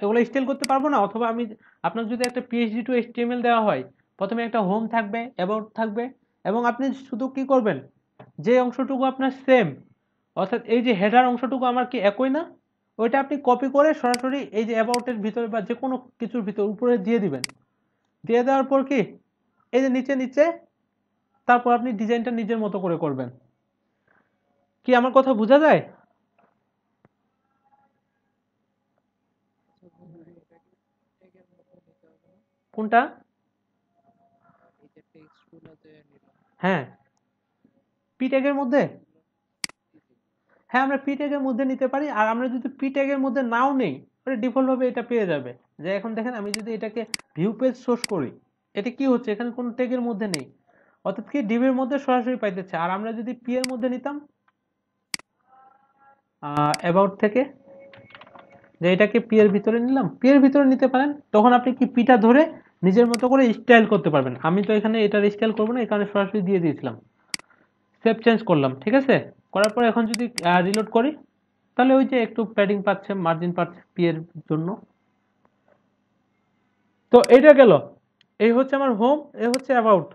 এগুলো স্টাইল করতে পারবো না। অথবা আমি আপনার যদি একটা PHP to HTML দেওয়া হয়, প্রথমে একটা হোম থাকবে, অ্যাবাউট থাকবে, এবং আপনি শুধু কি করবেন, যে অংশটুকু আপনার সেম, অর্থাৎ এই যে হেডার অংশটুকু আমার কি একই না, ওইটা আপনি কপি করে সরাসরি এই যে অ্যাবাউটের ভিতরে বা যে কোনো কিছুর ভিতরে উপরে দিয়ে দিবেন। দিয়ে দেওয়ার পর কি এই যে নিচে নিচে তারপর আপনি ডিজাইনটা নিজের মতো করে করবেন। কি আমার কথা বোঝা যায়? আচ্ছা বন্ধু, এটা কি ট্যাগের মধ্যে নিতে হবে না? কোনটা? এই যে টেক্সট গুলো যে নিলাম, হ্যাঁ, পি ট্যাগের মধ্যে। এগুলো জি জি। হ্যাঁ, আমরা পি ট্যাগের মধ্যে নিতে পারি। আর আমরা যদি পি ট্যাগের মধ্যে নাও নেই, ওটা ডিফল্ট ভাবে এটা পেয়ে যাবে। যে এখন দেখেন আমি যদি এটাকে ভিউ পেজ সোর্স করি, এটা কি হচ্ছে, এখানে কোনো ট্যাগের মধ্যে নেই, অর্থাৎ কি ডিভের মধ্যে সরাসরি পাইতেছে। আর আমরা যদি পি এর মধ্যে নিতাম অ্যাবাউট থেকে, যে এটাকে পি এর ভিতরে নিলাম, পি এর ভিতরে নিতে পারেন, তখন আপনি কি পিটা ধরে নিজের মতো করে স্টাইল করতে পারবেন। আমি তো এখানে এটার স্টাইল করবো না, এই কারণে সরাসরি দিয়ে দিয়েছিলাম। সেভ চেঞ্জ করলাম, ঠিক আছে। করার পর এখন যদি রিলোড করি তাহলে ওই যে একটু প্যাডিং পাচ্ছে, মার্জিন পাচ্ছে পি এর জন্য। তো এটা গেল, এই হচ্ছে আমার হোম, এই হচ্ছে অ্যাবাউট।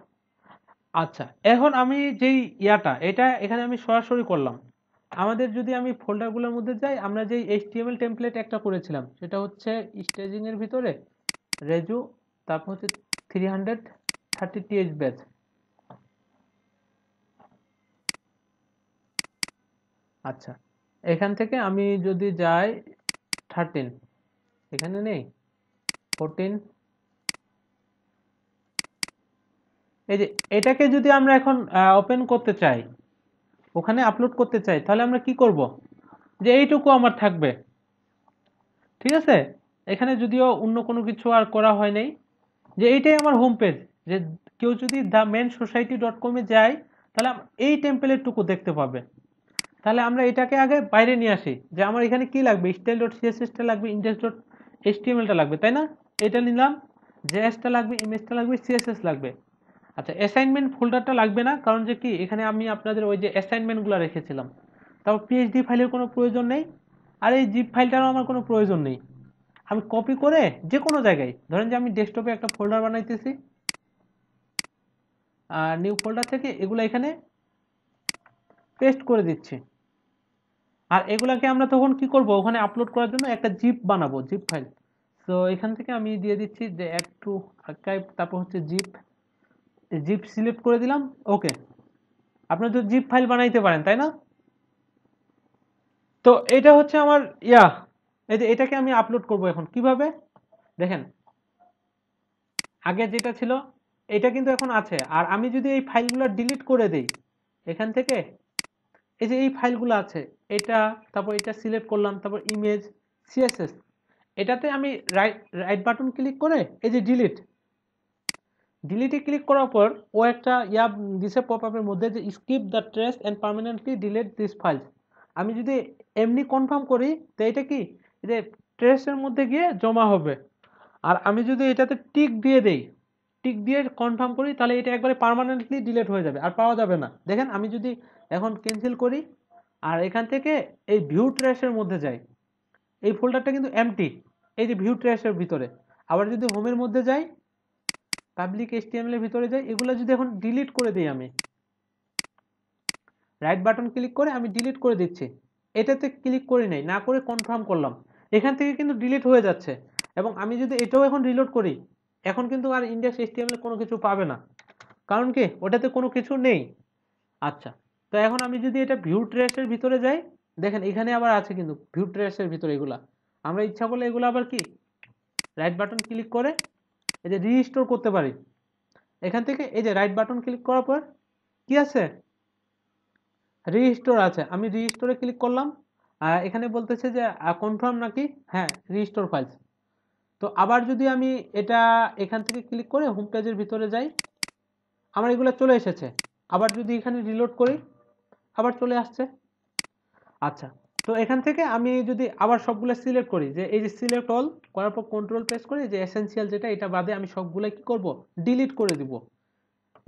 আচ্ছা, এখন আমি যেই ইয়াটা এটা এখানে আমি সরাসরি করলাম। আমাদের যদি আমি ফোল্ডারগুলোর মধ্যে যাই, আমরা যেই HTML টেমপ্লেট একটা করেছিলাম, সেটা হচ্ছে স্টেজিং এর ভিতরে রেজু, তারপর হচ্ছে 330th ব্যাচ। আচ্ছা, এখান থেকে আমি যদি যাই 13, এখানে নেই 14, এই যে এটাকে যদি আমরা এখন ওপেন করতে চাই, ওখানে আপলোড করতে চাই, তাহলে আমরা কি করব, যে এইটুকু আমার থাকবে, ঠিক আছে। এখানে যদিও অন্য কোনো কিছু আর করা হয় নাই, যে এইটাই আমার হোম পেজ। যে কেউ যদি theMainSociety.com-এ যায় তাহলে এই টেমপ্লেটটুকু দেখতে পাবে। তাহলে আমরা এটাকে আগে বাইরে নিয়ে আসি, যে আমার এখানে কি লাগবে, style.css-টা লাগবে, index.html-টা লাগবে, তাই না। এটা নিলাম, js-টা লাগবে, image-টা লাগবে, css লাগবে। আচ্ছা, অ্যাসাইনমেন্ট ফোল্ডারটা লাগবে না, কারণ যে কি এখানে আমি আপনাদের ওই যে অ্যাসাইনমেন্টগুলো রেখেছিলাম। তারপর পিএইচডি ফাইলের কোনো প্রয়োজন নেই, আর এই জিপ ফাইলটারও আমার কোনো প্রয়োজন নেই। আমি কপি করে যে কোনো জায়গায়, ধরেন যে আমি ডেস্কটপে একটা ফোল্ডার বানাইতেছি, আর নিউ ফোল্ডার থেকে এগুলো এখানে পেস্ট করে দিচ্ছি। আর এগুলাকে আমরা তখন কি করব, ওখানে আপলোড করার জন্য একটা জিপ বানাবো, জিপ ফাইল, তো এখান থেকে আমি দিয়ে দিচ্ছি যে অ্যাড টু আর্কাইভ, তারপর হচ্ছে জিপ, জিপ সিলেক্ট করে দিলাম। ওকে, আপনারা তো জিপ ফাইল বানাইতে পারেন তাই না? তো এটা হচ্ছে আমার এই যে এটাকে আমি আপলোড করব এখন কিভাবে দেখেন, আগে যেটা ছিল এটা কিন্তু এখন আছে। আর আমি যদি এই ফাইলগুলো ডিলিট করে দেই এখান থেকে, এই যে এই ফাইলগুলো আছে এটা, তারপর এটা সিলেক্ট করলাম, তারপর ইমেজ, সিএসএস, এটাতে আমি রাইট রাইট বাটন ক্লিক করে এই যে ডিলিটে ক্লিক করার পর ও একটা দিছে পপ আপের মধ্যে যে skip the trash and permanently delete this files. আমি যদি এমনি কনফার্ম করি তো এটা কি যে ট্রেসের মধ্যে গিয়ে জমা হবে। আর আমি যদি এটাতে টিক দিয়ে দেই, টিক দিয়ে কনফার্ম করি, তাহলে এটা একবারে পার্মানেন্টলি ডিলিট হয়ে যাবে, আর পাওয়া যাবে না। দেখেন আমি যদি এখন ক্যান্সেল করি আর এখান থেকে এই ভিউ ট্রেসের মধ্যে যাই, এই ফোল্ডারটা কিন্তু এমটি, এই যে ভিউ ট্রেসের ভিতরে। আবার যদি হোমের মধ্যে যাই, পাবলিক এইচটিএমএল এর ভিতরে যাই, এগুলো যদি এখন ডিলিট করে দিই, আমি রাইট বাটন ক্লিক করে আমি ডিলিট করে দিচ্ছি, এটাতে ক্লিক করি নাই, না করে কনফার্ম করলাম, এখান থেকে কিন্তু ডিলিট হয়ে যাচ্ছে। এবং আমি যদি এটাও এখন রিলোড করি, এখন কিন্তু আর ইন্ডেক্স এইচটিএমএল কোনো কিছু পাবে না, কারণ কি ওটাতে কোনো কিছু নেই। আচ্ছা, তো এখন আমি যদি এটা ভিউ ট্রেসের ভিতরে যাই, দেখেন এখানে আবার আছে কিন্তু ভিউ ট্রেসের ভিতরে এগুলা, আমরা ইচ্ছা করলে এগুলো আবার কি রাইট বাটন ক্লিক করে এই যে রিস্টোর করতে পারি। এখান থেকে এই যে রাইট বাটন ক্লিক করার পর কি আছে, রিস্টোর আছে, আমি রিস্টোরে ক্লিক করলাম। এখানে বলতেছে যে কনফার্ম নাকি, হ্যাঁ রিস্টোর ফাইলস। তো আবার যদি আমি এটা এখান থেকে ক্লিক করে হোম পেজের ভিতরে যাই, আমার এগুলো চলে এসেছে। আবার যদি এখানে রিলোড করি আবার চলে আসছে। আচ্ছা, তো এখান থেকে আমি যদি আবার সবগুলো সিলেক্ট করি, যে এই যে সিলেক্ট অল করার পর কন্ট্রোল প্রেস করে যে এসেনশিয়াল যেটা, এটা বাদে আমি সবগুলো কি করব, ডিলিট করে দিব।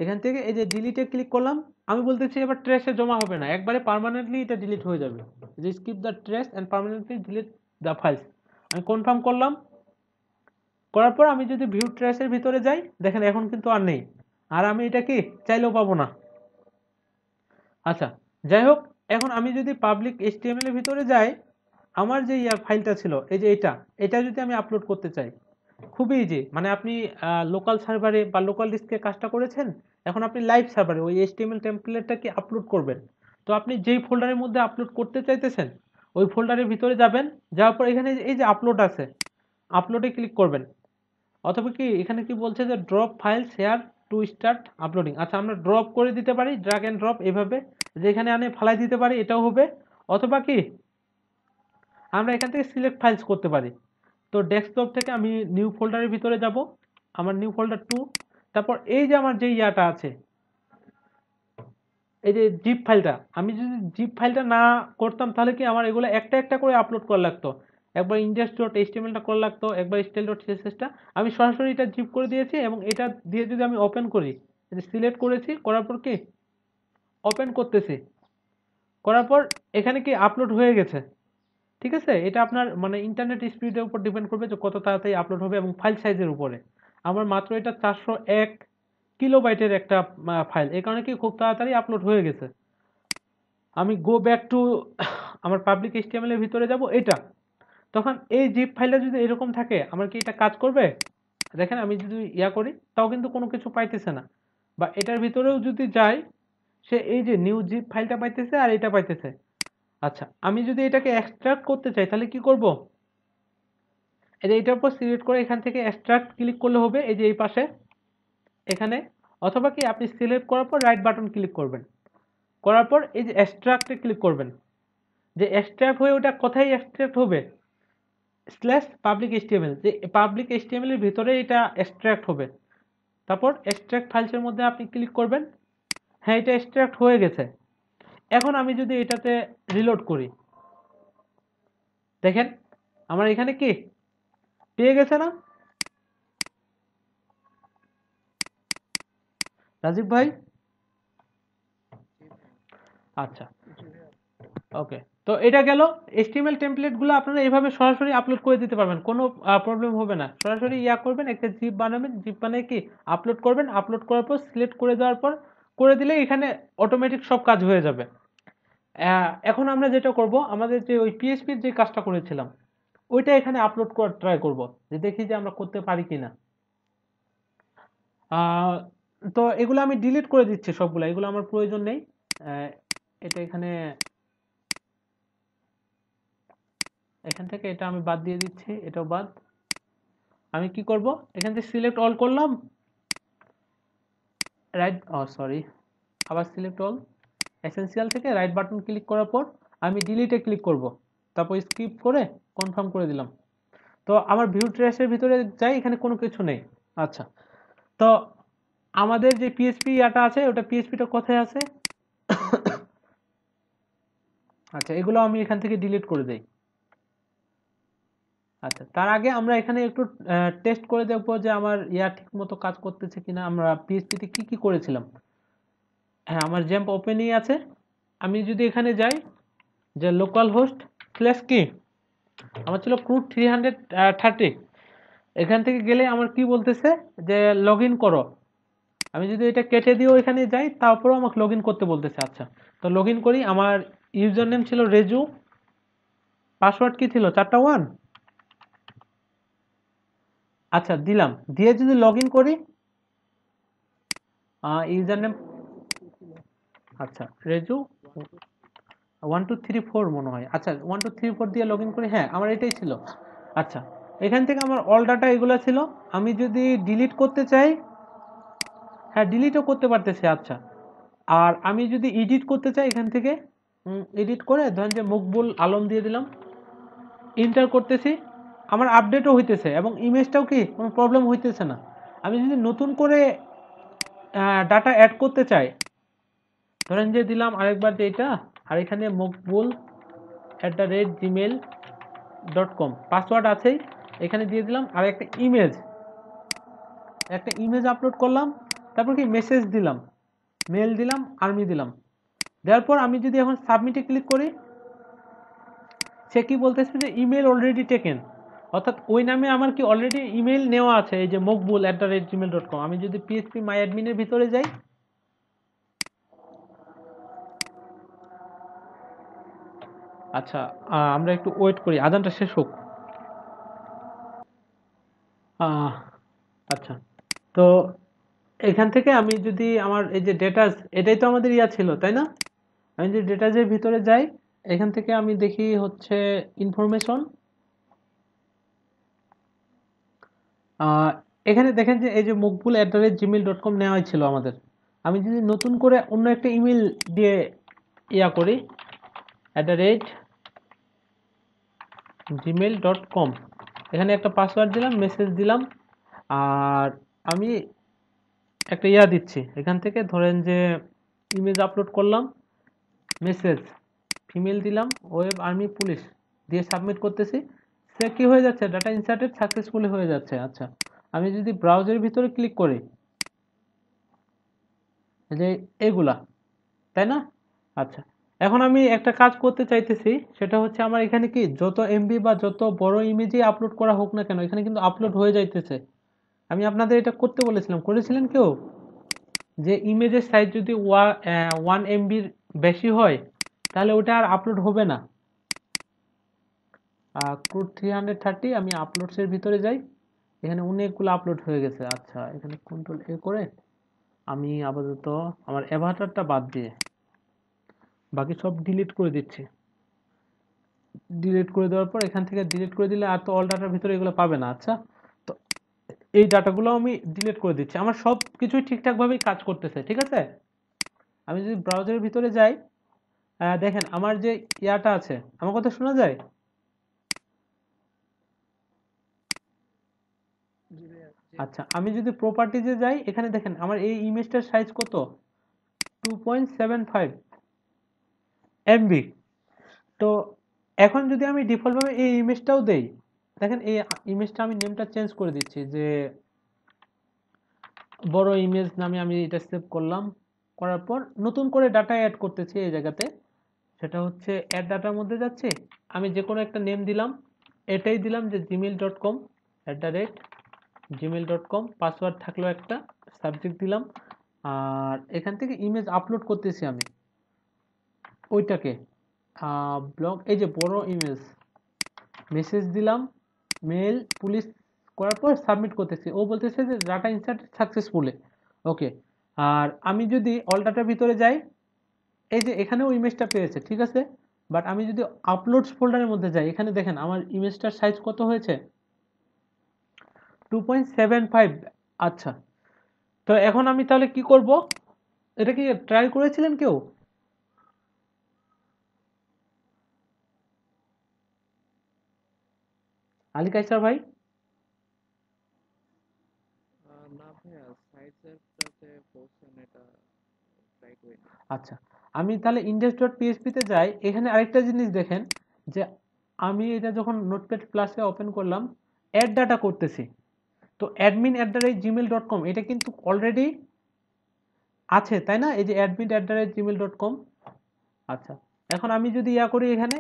এখান থেকে এই যে ডিলিটে ক্লিক করলাম, আমি বলতেছি এবার ট্রেসে জমা হবে না, একবারে পার্মানেন্টলি এটা ডিলিট হয়ে যাবে, যে skip the trash and permanently delete the files. আমি কনফার্ম করলাম, করার পর আমি যদি ভিউ ট্রেসের ভিতরে যাই, দেখেন এখন কিন্তু আর নেই, আর আমি এটা কি চাইলেও পাবো না। আচ্ছা, যাই হোক, এখন আমি যদি পাবলিক এইচটিএমএল এর ভিতরে যাই, আমার যে ফাইলটা ছিল এই যে এটা যদি আমি আপলোড করতে চাই, খুবই ইজি। মানে আপনি লোকাল সার্ভারে বা লোকাল ডিস্কে কাজটা করেছেন, এখন আপনি লাইভ সার্ভারে ওই এইচটিএমএল টেমপ্লেটটাকে আপলোড করবেন। তো আপনি যেই ফোল্ডারের মধ্যে আপলোড করতে চাইতেছেন ওই ফোল্ডারের ভিতরে যাবেন, যাওয়ার পর এখানে এই যে আপলোড আছে, আপলোডে ক্লিক করবেন। অথবা কি এখানে কি বলছে যে drop file share to start uploading. আচ্ছা, আমরা ড্রপ করে দিতে পারি, ড্র্যাগ এন্ড ড্রপ, এভাবে যেখানে আনে ফালাই দিতে পারি, এটাও হবে। অথবা কি আমরা এখান থেকে সিলেক্ট ফাইলস করতে পারি। তো ডেস্কটপ থেকে আমি নিউ ফোল্ডারের ভিতরে যাব, আমার নিউ ফোল্ডার 2, তারপর এই যে আমার যে আছে, এই যে জিপ ফাইলটা, আমি যদি জিপ ফাইলটা না করতাম তাহলে কি আমার এগুলো একটা একটা করে আপলোড করা লাগতো, একবার index.html-টা করা লাগতো, একবার style.css-টা। আমি সরাসরি এটা জিপ করে দিয়েছি, এবং এটা দিয়ে যদি আমি ওপেন করি, সিলেক্ট করেছি, করার পর কি ওপেন করতেছি, করার পর এখানে কি আপলোড হয়ে গেছে। ঠিক আছে, এটা আপনার মানে ইন্টারনেট স্পিডের উপর ডিপেন্ড করবে যে কত তাড়াতাড়ি আপলোড হবে, এবং ফাইল সাইজের উপরে। আমার মাত্র এটা 401 কিলোবাইটের একটা ফাইল, এই কারণে কি খুব তাড়াতাড়ি আপলোড হয়ে গেছে। আমি গো ব্যাক টু আমার পাবলিক এইচটিএমএল এর ভিতরে যাব, এটা তখন এই জিপ ফাইলটা যদি এরকম থাকে, আমার কি এটা কাজ করবে? দেখেন আমি যদি করি তাও কিন্তু কোনো কিছু পাইতেছে না। বা এটার ভিতরেও যদি যাই, সে এই যে নিউ জিপ ফাইলটা পাইতেছে আর এটা পাইতেছে। আচ্ছা, আমি যদি এটাকে এক্সট্রাক্ট করতে চাই তাহলে কি করব, এই যে এটার উপর সিলেক্ট করে এখান থেকে এক্সট্রাক্ট ক্লিক করলে হবে, এই যে এই পাশে এখানে। অথবা কি আপনি সিলেক্ট করার পর রাইট বাটন ক্লিক করবেন, করার পর এই যে এক্সট্রাক্টে ক্লিক করবেন, যে এক্সট্রাক্ট হয়ে ওটা কোথায় এক্সট্রাক্ট হবে, স্ল্যাশ পাবলিক এইচটিএমএল, যে পাবলিক এইচটিএমএল এর ভিতরে এটা এক্সট্রাক্ট হবে। তারপর এক্সট্রাক্ট ফাইলসের মধ্যে আপনি ক্লিক করবেন, হ্যাঁ এটা এক্সট্রাক্ট হয়ে গেছে। এখন আমি যদি এটাতে রিলোড করি, দেখেন আমার এখানে কি পেয়ে গেছে না রাজীব ভাই? জি ভাইয়া, আচ্ছা, জি ভাইয়া। ওকে। তো এটা গেল এইচটিএমএল টেমপ্লেটগুলো আপনারা এইভাবে সরাসরি আপলোড করে দিতে পারবেন, কোনো প্রবলেম হবে না। সরাসরি করবেন, একটা জিপ বানাবেন, জিপ বানিয়ে কি আপলোড করবেন, আপলোড করার পর সিলেক্ট করে দেওয়ার পর করে দিলে এখানে অটোমেটিক সব কাজ হয়ে যাবে। এখন আমরা যেটা করব, আমাদের যে ওই পিএইচপির যে কাজটা করেছিলাম ওইটা এখানে আপলোড করার ট্রাই করব, যে দেখি যে আমরা করতে পারি কিনা। আহ, তো এগুলো আমি ডিলিট করে দিচ্ছি সবগুলো, এগুলো আমার প্রয়োজন নেই। আহ, এটা এখানে, এখান থেকে এটা আমি বাদ দিয়ে দিচ্ছি, এটাও বাদ। আমি কি করব, এখান থেকে সিলেক্ট অল করলাম, রাইট, সরি, আবার সিলেক্ট অল, এসেনশিয়াল থেকে রাইট বাটন ক্লিক করার পর আমি ডিলিটে ক্লিক করব, তারপর স্কিপ করে কনফার্ম করে দিলাম। তো আমার ভিউ ট্রেসের ভিতরে যাই, এখানে কোনো কিছু নেই। আচ্ছা, তো আমাদের যে পিএইচপি ইয়াটা আছে, ওটা পিএইচপিটা কোথায় আছে? আচ্ছা, এগুলো আমি এখান থেকে ডিলিট করে দেই। আচ্ছা, তার আগে আমরা এখানে একটু টেস্ট করে দেখবো যে আমার ইয়া ঠিক মতো কাজ করতেছে কিনা, আমরা পিএইচপিতে কি কি করেছিলাম। হ্যাঁ, আমার জ্যাম্প ওপেনই আছে। আমি যদি এখানে যাই, যে লোকাল হোস্ট স্ল্যাশ কি, আমার ছিল ক্রুড 330, এখান থেকে গেলে আমার কি বলতেছে যে লগ ইন করো। আমি যদি এটা কেটে দিয়েও এখানে যাই, তারপরেও আমাকে লগ ইন করতে বলতেছে। আচ্ছা, তো লগ ইন করি। আমার ইউজার নেম ছিল রেজু, পাসওয়ার্ড কি ছিল, 4টা 1। আচ্ছা, দিলাম, দিয়ে যদি লগ ইন করি, ইউজার নেম, আচ্ছা রেজু 1234 মনে হয়। আচ্ছা, 1234 দিয়ে লগ ইন করি, হ্যাঁ আমার এটাই ছিল। আচ্ছা, এখান থেকে আমার অল ডাটা এগুলো ছিল। আমি যদি ডিলিট করতে চাই, হ্যাঁ ডিলিটও করতে পারতেছি। আচ্ছা, আর আমি যদি এডিট করতে চাই, এখান থেকে এডিট করে ধরেন যে মকবুল আলম দিয়ে দিলাম, এন্টার করতেছি, আমার আপডেটও হইতেছে এবং ইমেজটাও কি কোনো প্রবলেম হইতেছে না। আমি যদি নতুন করে ডাটা অ্যাড করতে চাই, ধরেন যে দিলাম আরেকবার যে এটা, আর এখানে mokbul@gmail.com পাসওয়ার্ড আছেই, এখানে দিয়ে দিলাম, আর একটা ইমেজ আপলোড করলাম, তারপর কি মেসেজ দিলাম, মেল দিলাম, আর্মি দিলাম, দেওয়ার পর আমি যদি এখন সাবমিটে ক্লিক করি, সে কি বলতেছে যে ইমেল অলরেডি টেকেন, অর্থাৎ ওই নামে আমার কি অলরেডি ইমেল নেওয়া আছে, এই যে mokbul@gmail.com। আমি যদি পিএইচপি মাই অ্যাডমিনের ভিতরে যাই, আচ্ছা আমরা একটু ওয়েট করি, আজানটা শেষ হোক। আহ, আচ্ছা, তো এখান থেকে আমি যদি আমার এই যে ডেটাস, এটাই তো আমাদের ইয়া ছিল তাই না? আমি যদি ডেটাসের ভিতরে যাই, এখান থেকে আমি দেখি হচ্ছে ইনফরমেশন, এখানে দেখেন যে এই যে mokbul@gmail.com নেওয়া ছিল আমাদের। আমি যদি নতুন করে অন্য একটা ইমেল দিয়ে ইয়া করি, @gmail.com, এখানে একটা পাসওয়ার্ড দিলাম, মেসেজ দিলাম, আর আমি একটা ইয়া দিচ্ছি এখান থেকে, ধরেন যে ইমেজ আপলোড করলাম, মেসেজ ফিমেল দিলাম, ওয়েব আর্মি পুলিশ দিয়ে সাবমিট করতেছি। সে কি হয়ে যাচ্ছে, ডাটা ইনসার্টেড সাকসেসফুলি হয়ে যাচ্ছে। আচ্ছা, আমি যদি ব্রাউজারের ভিতরে ক্লিক করি, যে এগুলা, তাই না? আচ্ছা, এখন আমি একটা কাজ করতে চাইতেছি, সেটা হচ্ছে আমার এখানে কি যত এমবি বা যত বড় ইমেজই আপলোড করা হোক না কেন, এখানে কিন্তু আপলোড হয়ে যাইতেছে। আমি আপনাদের এটা করতে বলেছিলাম, করেছিলেন কেউ? যে ইমেজের সাইজ যদি 1 MBর বেশি হয়, তাহলে ওটা আর আপলোড হবে না। ক্রুড 330, আমি আপলোডসের ভিতরে যাই, এখানে অনেকগুলো আপলোড হয়ে গেছে। আচ্ছা, এখানে কন্ট্রোল এ করে আমি আপাতত আমার অ্যাভাটারটা বাদ দিয়ে বাকি সব ডিলিট করে দিচ্ছি। ডিলিট করে দেওয়ার পর এখান থেকে ডিলিট করে দিলে আর তো অল ডাটার ভিতরে এগুলো পাবে না। আচ্ছা, তো এই ডাটাগুলো আমি ডিলিট করে দিচ্ছি, আমার সব কিছুই ঠিকঠাকভাবেই কাজ করতেছে, ঠিক আছে? আমি যদি ব্রাউজারের ভিতরে যাই, দেখেন আমার যে ইয়াটা আছে, আমার কথা শোনা যায়? জি ভাইয়া, জি। আচ্ছা, আমি যদি প্রপার্টিজে যাই, এখানে দেখেন আমার এই ইমেজটার সাইজ কত, 2.75 MB। তো এখন যদি আমি ডিফল্টভাবে এই ইমেজটাও দেই, দেখেন এই ইমেজটা আমি নেমটা চেঞ্জ করে দিচ্ছি, যে বড় ইমেজ নামে আমি এটা সেভ করলাম। করার পর নতুন করে ডাটা অ্যাড করতেছি এই জায়গাতে, সেটা হচ্ছে অ্যাড ডাটার মধ্যে যাচ্ছে, আমি যে কোনো একটা নেম দিলাম, এটাই দিলাম যে gmail.com, @gmail.com, পাসওয়ার্ড থাকলো একটা, সাবজেক্ট দিলাম, আর এখান থেকে ইমেজ আপলোড করতেছি আমি ওইটাকে, ব্লগ, এই যে বড় ইমেজ, মেসেজ দিলাম, মেল পুলিশ করার পর সাবমিট করতেছি, ও বলতেছে যে ডাটা ইনসার্ট সাকসেসফুলি। ওকে, আর আমি যদি অল ডাটার ভিতরে যাই, এই যে এখানেও ইমেজটা পেয়েছে, ঠিক আছে, বাট আমি যদি আপলোডস ফোল্ডারের মধ্যে যাই, এখানে দেখেন আমার ইমেজটার সাইজ কত হয়েছে, 2.75। আচ্ছা, তো এখন আমি তাহলে কি করব, এটা কি ট্রাই করেছিলেন কেউ? আলী কাইসার ভাই? না ভাইয়া, সাইজেরটাতে বলছেন এটা ট্রাই করিনি। আচ্ছা, আমি তাহলে index.php তে যাই, এখানে আরেকটা জিনিস দেখেন, যে আমি এটা যখন নোটপ্যাড প্লাসে ওপেন করলাম, অ্যাড ডাটা করতেছি, তো admin@gmail.com এটা কিন্তু অলরেডি আছে, তাই না? এই যে admin@gmail.com। আচ্ছা, এখন আমি যদি ইয়া করি এখানে,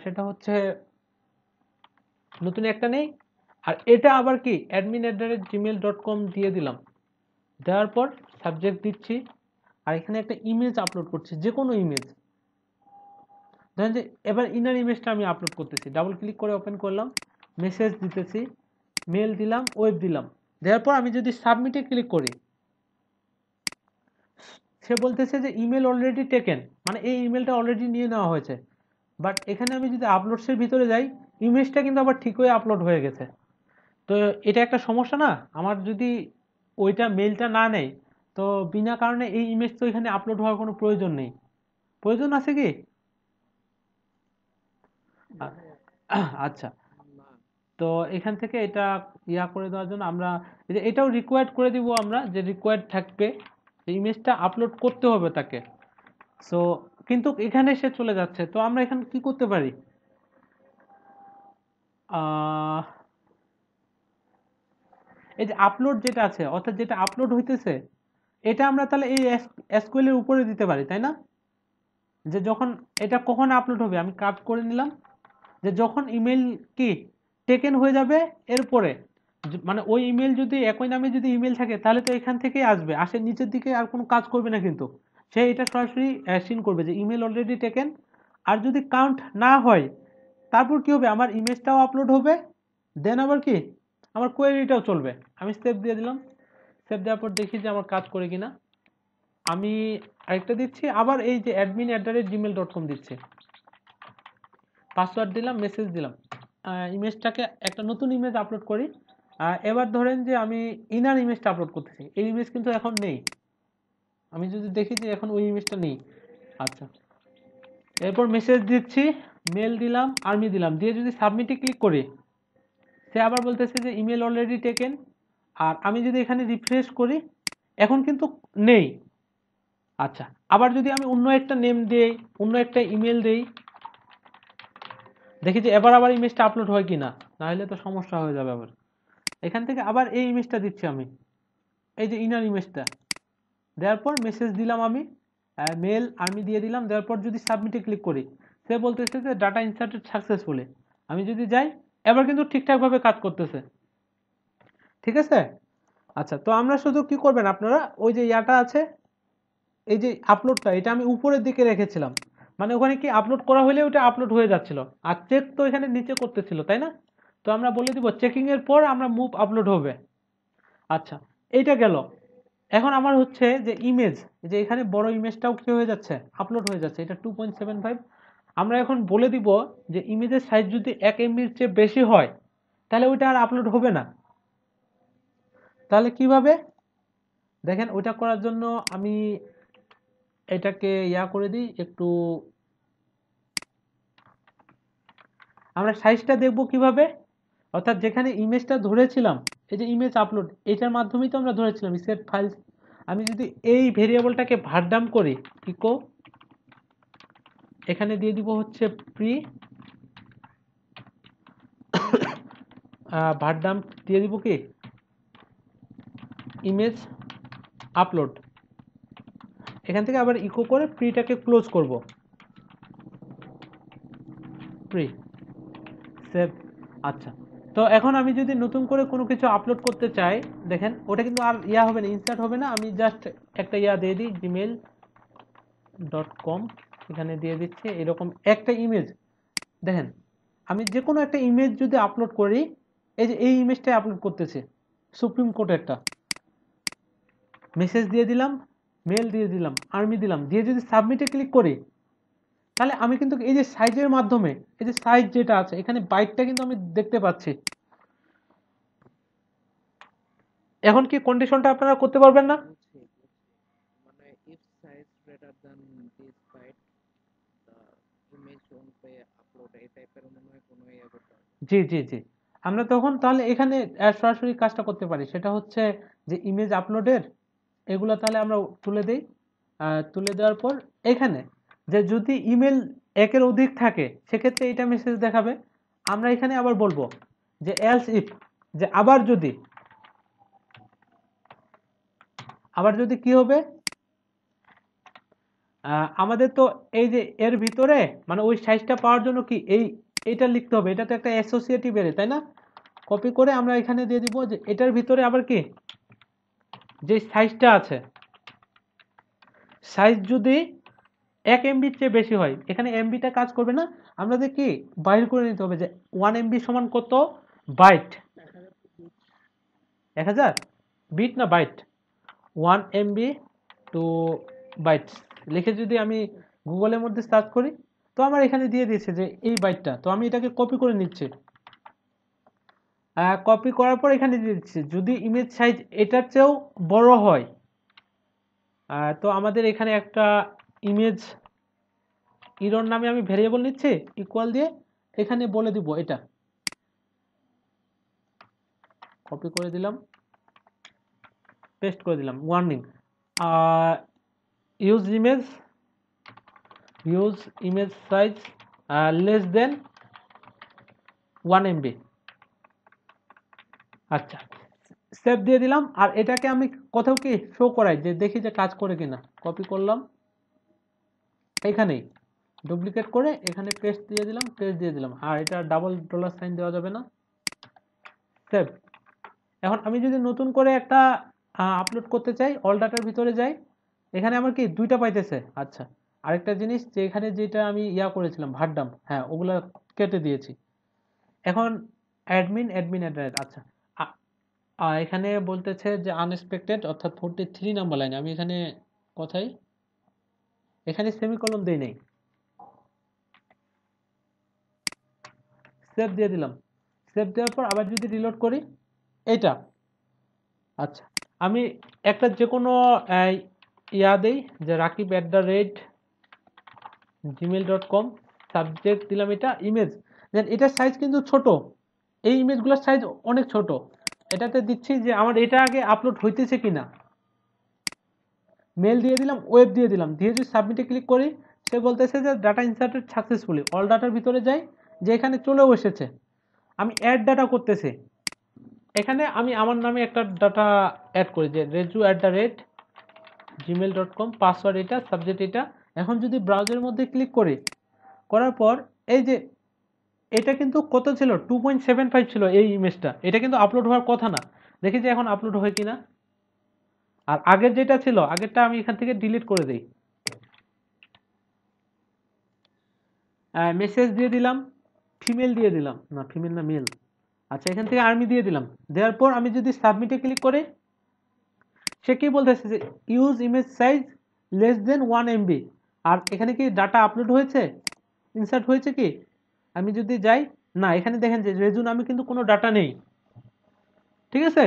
সেটা হচ্ছে নতুন একটা নেই, আর এটা আবার কি admin@gmail.com দিয়ে দিলাম, দেওয়ার পর সাবজেক্ট দিচ্ছি, আর এখানে একটা ইমেজ আপলোড করছি, যে কোনো ইমেজ। ধরেন যে এবার ইনার ইমেজটা আমি আপলোড করতেছি, ডাবল ক্লিক করে ওপেন করলাম, মেসেজ দিতেছি, মেল দিলাম, ওয়েব দিলাম, দেওয়ার পর আমি যদি সাবমিটে ক্লিক করি, সে বলতেছে যে ইমেল অলরেডি টেকেন, মানে এই ইমেলটা অলরেডি নিয়ে নেওয়া হয়েছে। বাট এখানে আমি যদি আপলোডসের ভিতরে যাই, ইমেজটা কিন্তু আবার ঠিক হয়ে আপলোড হয়ে গেছে। তো এটা একটা সমস্যা না? আমার যদি ওইটা মেলটা না নেয়, তো বিনা কারণে এই ইমেজ তো এখানে আপলোড হওয়ার কোনো প্রয়োজন নেই। প্রয়োজন আছে কি? না আ- ভাইয়া, আচ্ছা, না। তো এখান থেকে এটা ইয়া করে দেওয়ার জন্য আমরা এটাও রিকোয়ার্ড করে দিব, আমরা যে রিকোয়ার্ড থাকবে, ইমেজটা আপলোড করতে হবে তাকে। সো কিন্তু এখানে সে চলে যাচ্ছে, তো আমরা এখানে কি করতে পারি? আহ, এই যে আপলোড যেটা আছে, অর্থাৎ যেটা আপলোড হইতেছে, এটা আমরা তাহলে এই এসকিউএল এর উপরে দিতে পারি, তাই না? যে যখন এটা কখন আপলোড হবে, আমি কাট করে নিলাম, যে যখন ইমেল কি টেকেন হয়ে যাবে, এরপরে মানে ওই ইমেল যদি একই নামে যদি ইমেল থাকে, তাহলে তো এখান থেকেই আসবে, আসে নিচের দিকে, আর কোনো কাজ করবে না, কিন্তু সে এটা সরাসরি সিন করবে যে ইমেল অলরেডি টেকেন। আর যদি কাউন্ট না হয়, তারপর কি হবে, আমার ইমেজটাও আপলোড হবে, দেন আবার কি আমার কোয়েরিটাও চলবে। আমি সেভ দিয়ে দিলাম, সেভ দেওয়ার পর দেখি যে আমার কাজ করে কিনা। আমি আরেকটা দিচ্ছি, আবার এই যে admin@gmail.com দিচ্ছি, পাসওয়ার্ড দিলাম, মেসেজ দিলাম, ইমেজটাকে একটা নতুন ইমেজ আপলোড করি। এবার ধরেন যে আমি ইনার ইমেজটা আপলোড করতেছি, এই ইমেজ কিন্তু এখন নেই, আমি যদি দেখি যে এখন ওই ইমেজটা নেই। আচ্ছা, এরপর মেসেজ দিচ্ছি, মেল দিলাম, আর্মি দিলাম, দিয়ে যদি সাবমিটে ক্লিক করি, সে আবার বলতেছে যে ইমেল অলরেডি টেকেন। আর আমি যদি এখানে রিফ্রেশ করি, এখন কিন্তু নেই। আচ্ছা, আবার যদি আমি অন্য একটা নেম দেই, অন্য একটা ইমেল দেই, দেখি যে এবার আবার ইমেজটা আপলোড হয় কিনা, না হলে তো সমস্যা হয়ে যাবে আবার। এখান থেকে আবার এই ইমেজটা দিচ্ছি আমি, এই যে ইনার ইমেজটা, দেওয়ার পর মেসেজ দিলাম আমি, মেল আর্মি দিয়ে দিলাম, দেওয়ার পর যদি সাবমিটে ক্লিক করি, সে বলতেছে যে ডাটা ইনসার্টেড সাকসেসফুলি। আমি যদি যাই, এবার কিন্তু ঠিকঠাকভাবে কাজ করতেছে, ঠিক আছে। আচ্ছা, তো আমরা শুধু কি করবেন আপনারা, ওই যে ইয়াটা আছে, এই যে আপলোডটা, এটা আমি উপরের দিকে রেখেছিলাম, মানে ওখানে কি আপলোড করা হলে ওটা আপলোড হয়ে যাচ্ছিল, আর চেক তো এখানে নিচে করতেছিল, তাই না? তো আমরা বলে দিব চেকিং এর পর আমরা মুভ আপলোড হবে। আচ্ছা, এইটা গেল। এখন আমার হচ্ছে যে ইমেজ, যে এখানে বড় ইমেজটাও কি হয়ে যাচ্ছে, আপলোড হয়ে যাচ্ছে, এটা 2.75। আমরা এখন বলে দিব যে ইমেজের সাইজ যদি 1 MBর চেয়ে বেশি হয়, তাহলে ওইটা আর আপলোড হবে না। তাহলে কিভাবে দেখেন, ওইটা করার জন্য আমি এটাকে ইয়া করে দিই একটু, আমরা সাইজটা দেখব কিভাবে, অর্থাৎ যেখানে ইমেজটা ধরেছিলাম, এই যে ইমেজ আপলোড, এটার মাধ্যমেই তো আমরা ধরেছিলাম সেট ফাইলস। আমি যদি এই ভেরিয়েবলটাকে ভারডাম করি, ইকো, এখানে দিয়ে দিব হচ্ছে প্রি, ভারডাম দিয়ে দিব কি ইমেজ আপলোড, এখান থেকে আবার ইকো করে প্রিটাকে ক্লোজ করব, প্রি, সেভ। আচ্ছা, তো এখন আমি যদি নতুন করে কোনো কিছু আপলোড করতে চাই, দেখেন ওটা কিন্তু আর ইয়া হবে না, ইনসার্ট হবে না, আমি জাস্ট একটা ইয়া দিয়ে দিই gmail.com, এখানে দিয়ে দিচ্ছি এরকম একটা ইমেজ, দেখেন আমি যে কোনো একটা ইমেজ যদি আপলোড করি, এই যে এই ইমেজটাই আপলোড করতেছি, সুপ্রিম কোর্টেরটা, মেসেজ দিয়ে দিলাম, মেল দিয়ে দিলাম, আর্মি দিলাম, দিয়ে যদি সাবমিটে ক্লিক করি, তাহলে আমি কিন্তু এই যে সাইজের মাধ্যমে, এই যে সাইজ যেটা আছে এখানে বাইটটা কিন্তু আমি দেখতে পাচ্ছি। এখন কি কন্ডিশনটা আপনারা করতে পারবেন না? বুঝছি বুঝছি, মানে if size greater than this byte the image won't be upload, এই টাইপের মনে হয় কোনো ইয়ে করতে হবে। জি জি জি, আমরা তখন তাহলে এখানে সরাসরি কাজটা করতে পারি, সেটা হচ্ছে যে ইমেজ আপলোডের এগুলো তাহলে আমরা তুলে দিই। তুলে দেওয়ার পর এখানে যে যদি ইমেল একের অধিক থাকে সেক্ষেত্রে এটা মেসেজ দেখাবে। আমরা এখানে আবার বলবো যে এলস ইফ, যে আবার যদি কি হবে, আমাদের তো এই যে এর ভিতরে মানে ওই সাইজটা পাওয়ার জন্য কি এইটা লিখতে হবে, এটা তো একটা অ্যাসোসিয়েটিভ এরে, তাই না? কপি করে আমরা এখানে দিয়ে দিব যে এটার ভিতরে আবার কি যে সাইজটা আছে, সাইজ যদি 1 MB চেয়ে বেশি হয়, এখানে এমবিটা কাজ করবে না, আমাদের কি বাইর করে নিতে হবে যে 1 MB সমান কত বাইট, 1000 বিট না বাইট, 1 MB টু বাইট লিখে যদি আমি গুগলের মধ্যে সার্চ করি, তো আমার এখানে দিয়ে দিয়েছে যে এই বাইটটা, তো আমি এটাকে কপি করে নিচ্ছি। কপি করার পর এখানে দিয়ে দিচ্ছি যদি ইমেজ সাইজ এটার চেয়েও বড় হয়, তো আমাদের এখানে একটা ইমেজ ইরর নামে আমি ভেরিয়েবল নিচ্ছি, ইকুয়াল দিয়ে এখানে বলে দিব এটা, কপি করে দিলাম, পেস্ট করে দিলাম, warning use image size less than 1 MB। আচ্ছা, সেভ দিয়ে দিলাম। আর এটাকে আমি কোথাও কি শো করাই যে দেখি যে কাজ করে কিনা, কপি করলাম, এখানেই ডুপ্লিকেট করে এখানে পেস্ট দিয়ে দিলাম, আর এটা ডাবল ডলার সাইন দেওয়া যাবে না, সেভ। এখন আমি যদি নতুন করে একটা আপলোড করতে চাই, অল ডাটার ভিতরে যাই, এখানে আমার কি দুইটা পাইতেছে। আচ্ছা, আরেকটা জিনিস যে এখানে যেটা আমি করেছিলাম ভারডাম, হ্যাঁ ওগুলা কেটে দিয়েছি। এখন অ্যাডমিন অ্যাড্রেস, আচ্ছা এখানে বলতেছে যে আনএক্সপেক্টেড, অর্থাৎ 43 নাম্বার লাইনে আমি এখানে কথাই এখানে সেমিকোলন দেই নাই, সেভ দিয়ে দিলাম। সেভ দেওয়ার পর আবার যদি রিলোড করি এইটা, আচ্ছা আমি একটা যে কোনো দেই যে rakib@gmail.com, সাবজেক্ট দিলাম এটা ইমেজ, দেন এটার সাইজ কিন্তু ছোট, এই ইমেজগুলোর সাইজ অনেক ছোট, এটাতে দিচ্ছি যে আমার এটা আগে আপলোড হইতেছে কিনা, মেল দিয়ে দিলাম, ওয়েব দিয়ে দিলাম, দিয়ে যদি সাবমিটে ক্লিক করি, সে বলতেছে যে ডাটা ইনসার্টেড সাকসেসফুলি, অল ডাটার ভিতরে যাই, যে এখানে চলেও এসেছে। আমি অ্যাড ডাটা করতেছি, এখানে আমি আমার নামে একটা ডাটা অ্যাড করি যে reju@gmail.com, পাসওয়ার্ড এটা, সাবজেক্ট এটা। এখন যদি ব্রাউজারের মধ্যে ক্লিক করি, করার পর এই যে এটা কিন্তু কত ছিল, 2.75 ছিল এই ইমেজটা, এটা কিন্তু আপলোড হওয়ার কথা না, দেখি যে এখন আপলোড হয় কিনা। আর আগের যেটা ছিল, আগেরটা আমি এখান থেকে ডিলিট করে দিই, মেসেজ দিয়ে দিলাম, ফিমেল দিয়ে দিলাম, না ফিমেল না মেল, আচ্ছা এখান থেকে আর্মি দিয়ে দিলাম। দেওয়ার পর আমি যদি সাবমিটে ক্লিক করি, সে কি বলতেছে যে use image size less than 1 MB, আর এখানে কি ডাটা আপলোড হয়েছে, ইনসার্ট হয়েছে কি, আমি যদি যাই, না এখানে দেখেন যে রেজু নামে কিন্তু কোনো ডাটা নেই, ঠিক আছে।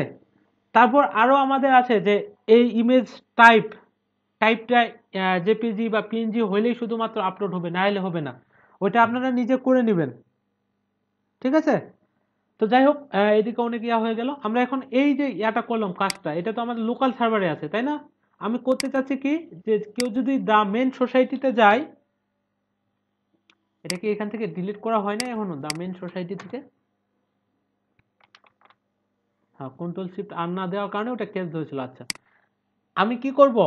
তারপর আরও আমাদের আছে যে এই ইমেজ টাইপটা জেপিজি বা পিএনজি হইলেই শুধুমাত্র আপলোড হবে, না হলে হবে না, ওইটা আপনারা নিজে করে নেবেন, ঠিক আছে। তো যাই হোক, এদিকে অনেক হয়ে গেল। আমরা এখন এই যে করলাম কাজটা, এটা তো আমাদের লোকাল সার্ভারে আছে, তাই না? আমি করতে চাচ্ছি কি, যে কেউ যদি দ্য মেন সোসাইটিতে যায়, এটা কি এখান থেকে ডিলিট করা হয় না এখনো, দ্য মেন সোসাইটি থেকে? হ্যাঁ, কন্ট্রোল শিফট আর না দেওয়ার কারণে ওটা কেস হয়েছিল। আচ্ছা, আমি কি করব,